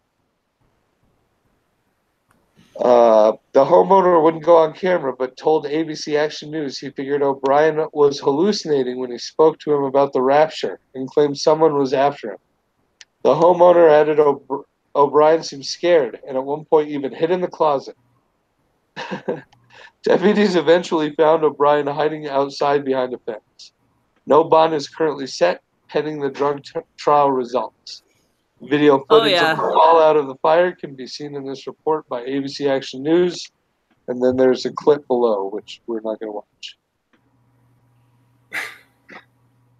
The homeowner wouldn't go on camera, but told ABC Action News he figured O'Brien was hallucinating when he spoke to him about the rapture and claimed someone was after him. The homeowner added O'Brien seemed scared and at one point even hid in the closet. Deputies eventually found O'Brien hiding outside behind a fence. No bond is currently set, pending the drug trial results. Video footage of the fallout of the fire can be seen in this report by ABC Action News, and then there's a clip below, which we're not going to watch.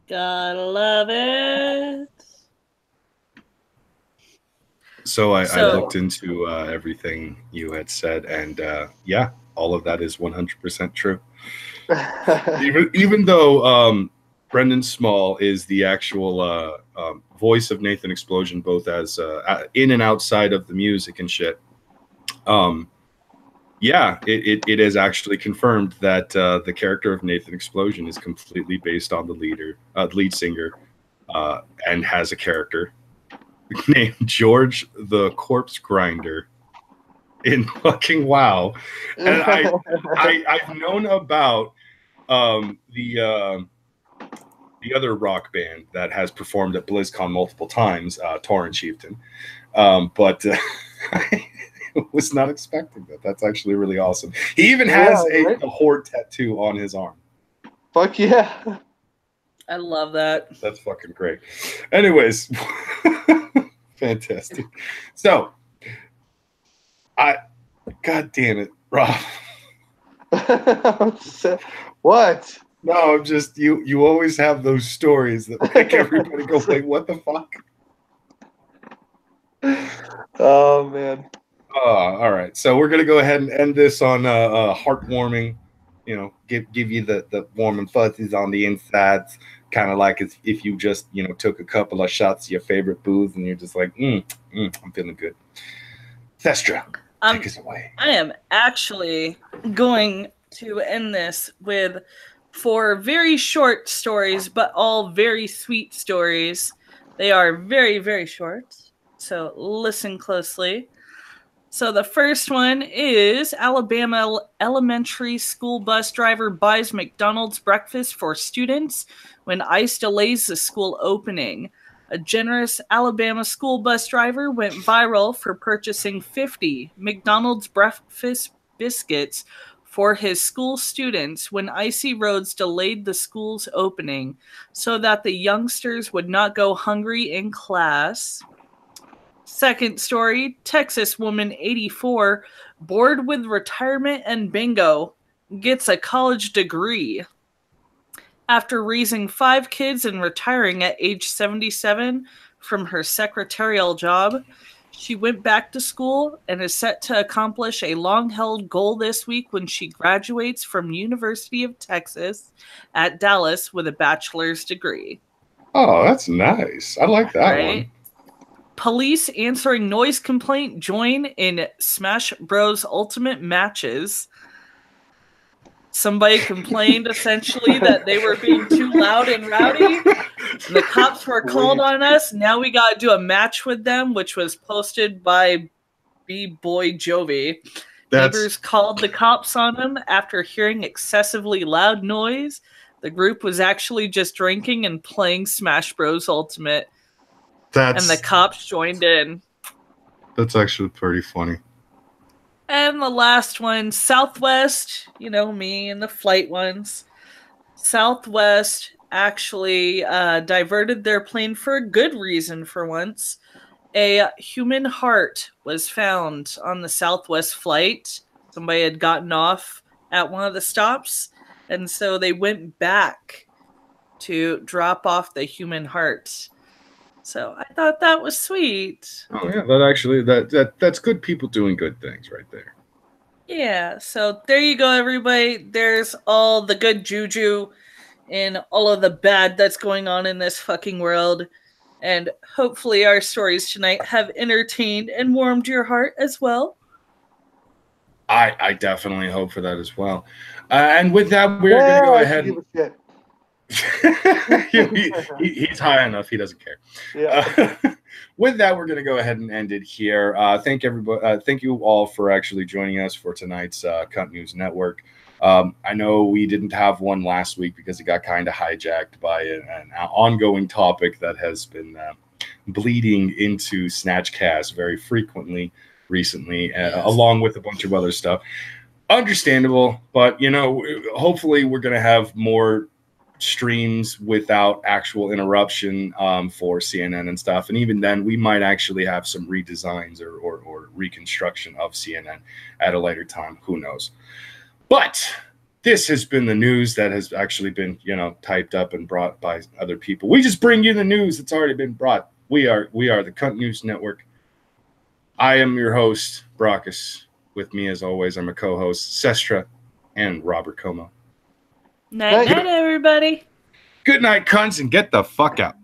Gotta love it. So I looked into everything you had said, and yeah, all of that is 100% true. even though Brendan Small is the actual voice of Nathan Explosion, both as in and outside of the music and shit. Yeah, it is actually confirmed that the character of Nathan Explosion is completely based on the lead singer, and has a character named George the Corpse Grinder in fucking WoW. And I've known about the other rock band that has performed at BlizzCon multiple times, Tauren Chieftain, but I was not expecting that. That's actually really awesome. He even has a horde tattoo on his arm. Fuck yeah. I love that. That's fucking great. Anyways, fantastic. So, God damn it, Rob. What? No, I'm just you always have those stories that make everybody go, wait, what the fuck? Oh man. All right. So we're gonna go ahead and end this on heartwarming, give you the warm and fuzzies on the insides, kind of like as if you just took a couple of shots of your favorite booze and you're just like, I'm feeling good. Thestra, take us away. I am actually going to end this with 4 very short stories, but all very sweet stories. They are very, very short, so listen closely. So the first one is Alabama elementary school bus driver buys McDonald's breakfast for students when ICE delays the school opening. A generous Alabama school bus driver went viral for purchasing 50 McDonald's breakfast biscuits for his school students when icy roads delayed the school's opening so that the youngsters would not go hungry in class. Second story, Texas woman 84, bored with retirement and bingo, gets a college degree. After raising 5 kids and retiring at age 77 from her secretarial job, she went back to school and is set to accomplish a long-held goal this week when she graduates from University of Texas at Dallas with a bachelor's degree. Oh, that's nice. I like that one. Police answering noise complaint join in Smash Bros. Ultimate matches. Somebody complained essentially that they were being too loud and rowdy. And the cops were called on us. Now we got to do a match with them, which was posted by B-Boy Jovi. Neighbors called the cops on them after hearing excessively loud noise. The group was actually just drinking and playing Smash Bros. Ultimate. And the cops joined in. That's actually pretty funny. And the last one, Southwest, you know me and the flight ones. Southwest actually diverted their plane for a good reason for once. A human heart was found on the Southwest flight. Somebody had gotten off at one of the stops, and so they went back to drop off the human heart. So I thought that was sweet. Oh yeah, that actually that's good people doing good things right there. Yeah, so there you go, everybody. There's all the good juju and all of the bad that's going on in this fucking world. And hopefully our stories tonight have entertained and warmed your heart as well. I definitely hope for that as well. And with that, we're going to go ahead and... he's high enough. He doesn't care. Yeah. With that, we're going to go ahead and end it here. Thank everybody. Thank you all for actually joining us for tonight's Cunt News Network. I know we didn't have one last week because it got kind of hijacked by an ongoing topic that has been bleeding into Snatchcast very frequently recently, along with a bunch of other stuff. Understandable, but you know, hopefully we're going to have more streams without actual interruption for CNN and stuff, and even then we might actually have some redesigns or reconstruction of CNN at a later time. Who knows? But this has been the news that has actually been, you know, typed up and brought by other people. We just bring you the news that's already been brought. We are the Cunt News Network. I am your host, Brockus. With me, as always, I'm a co-host, Sestra and Robert Como. Night, night, everybody. Good night, cunts, and get the fuck out.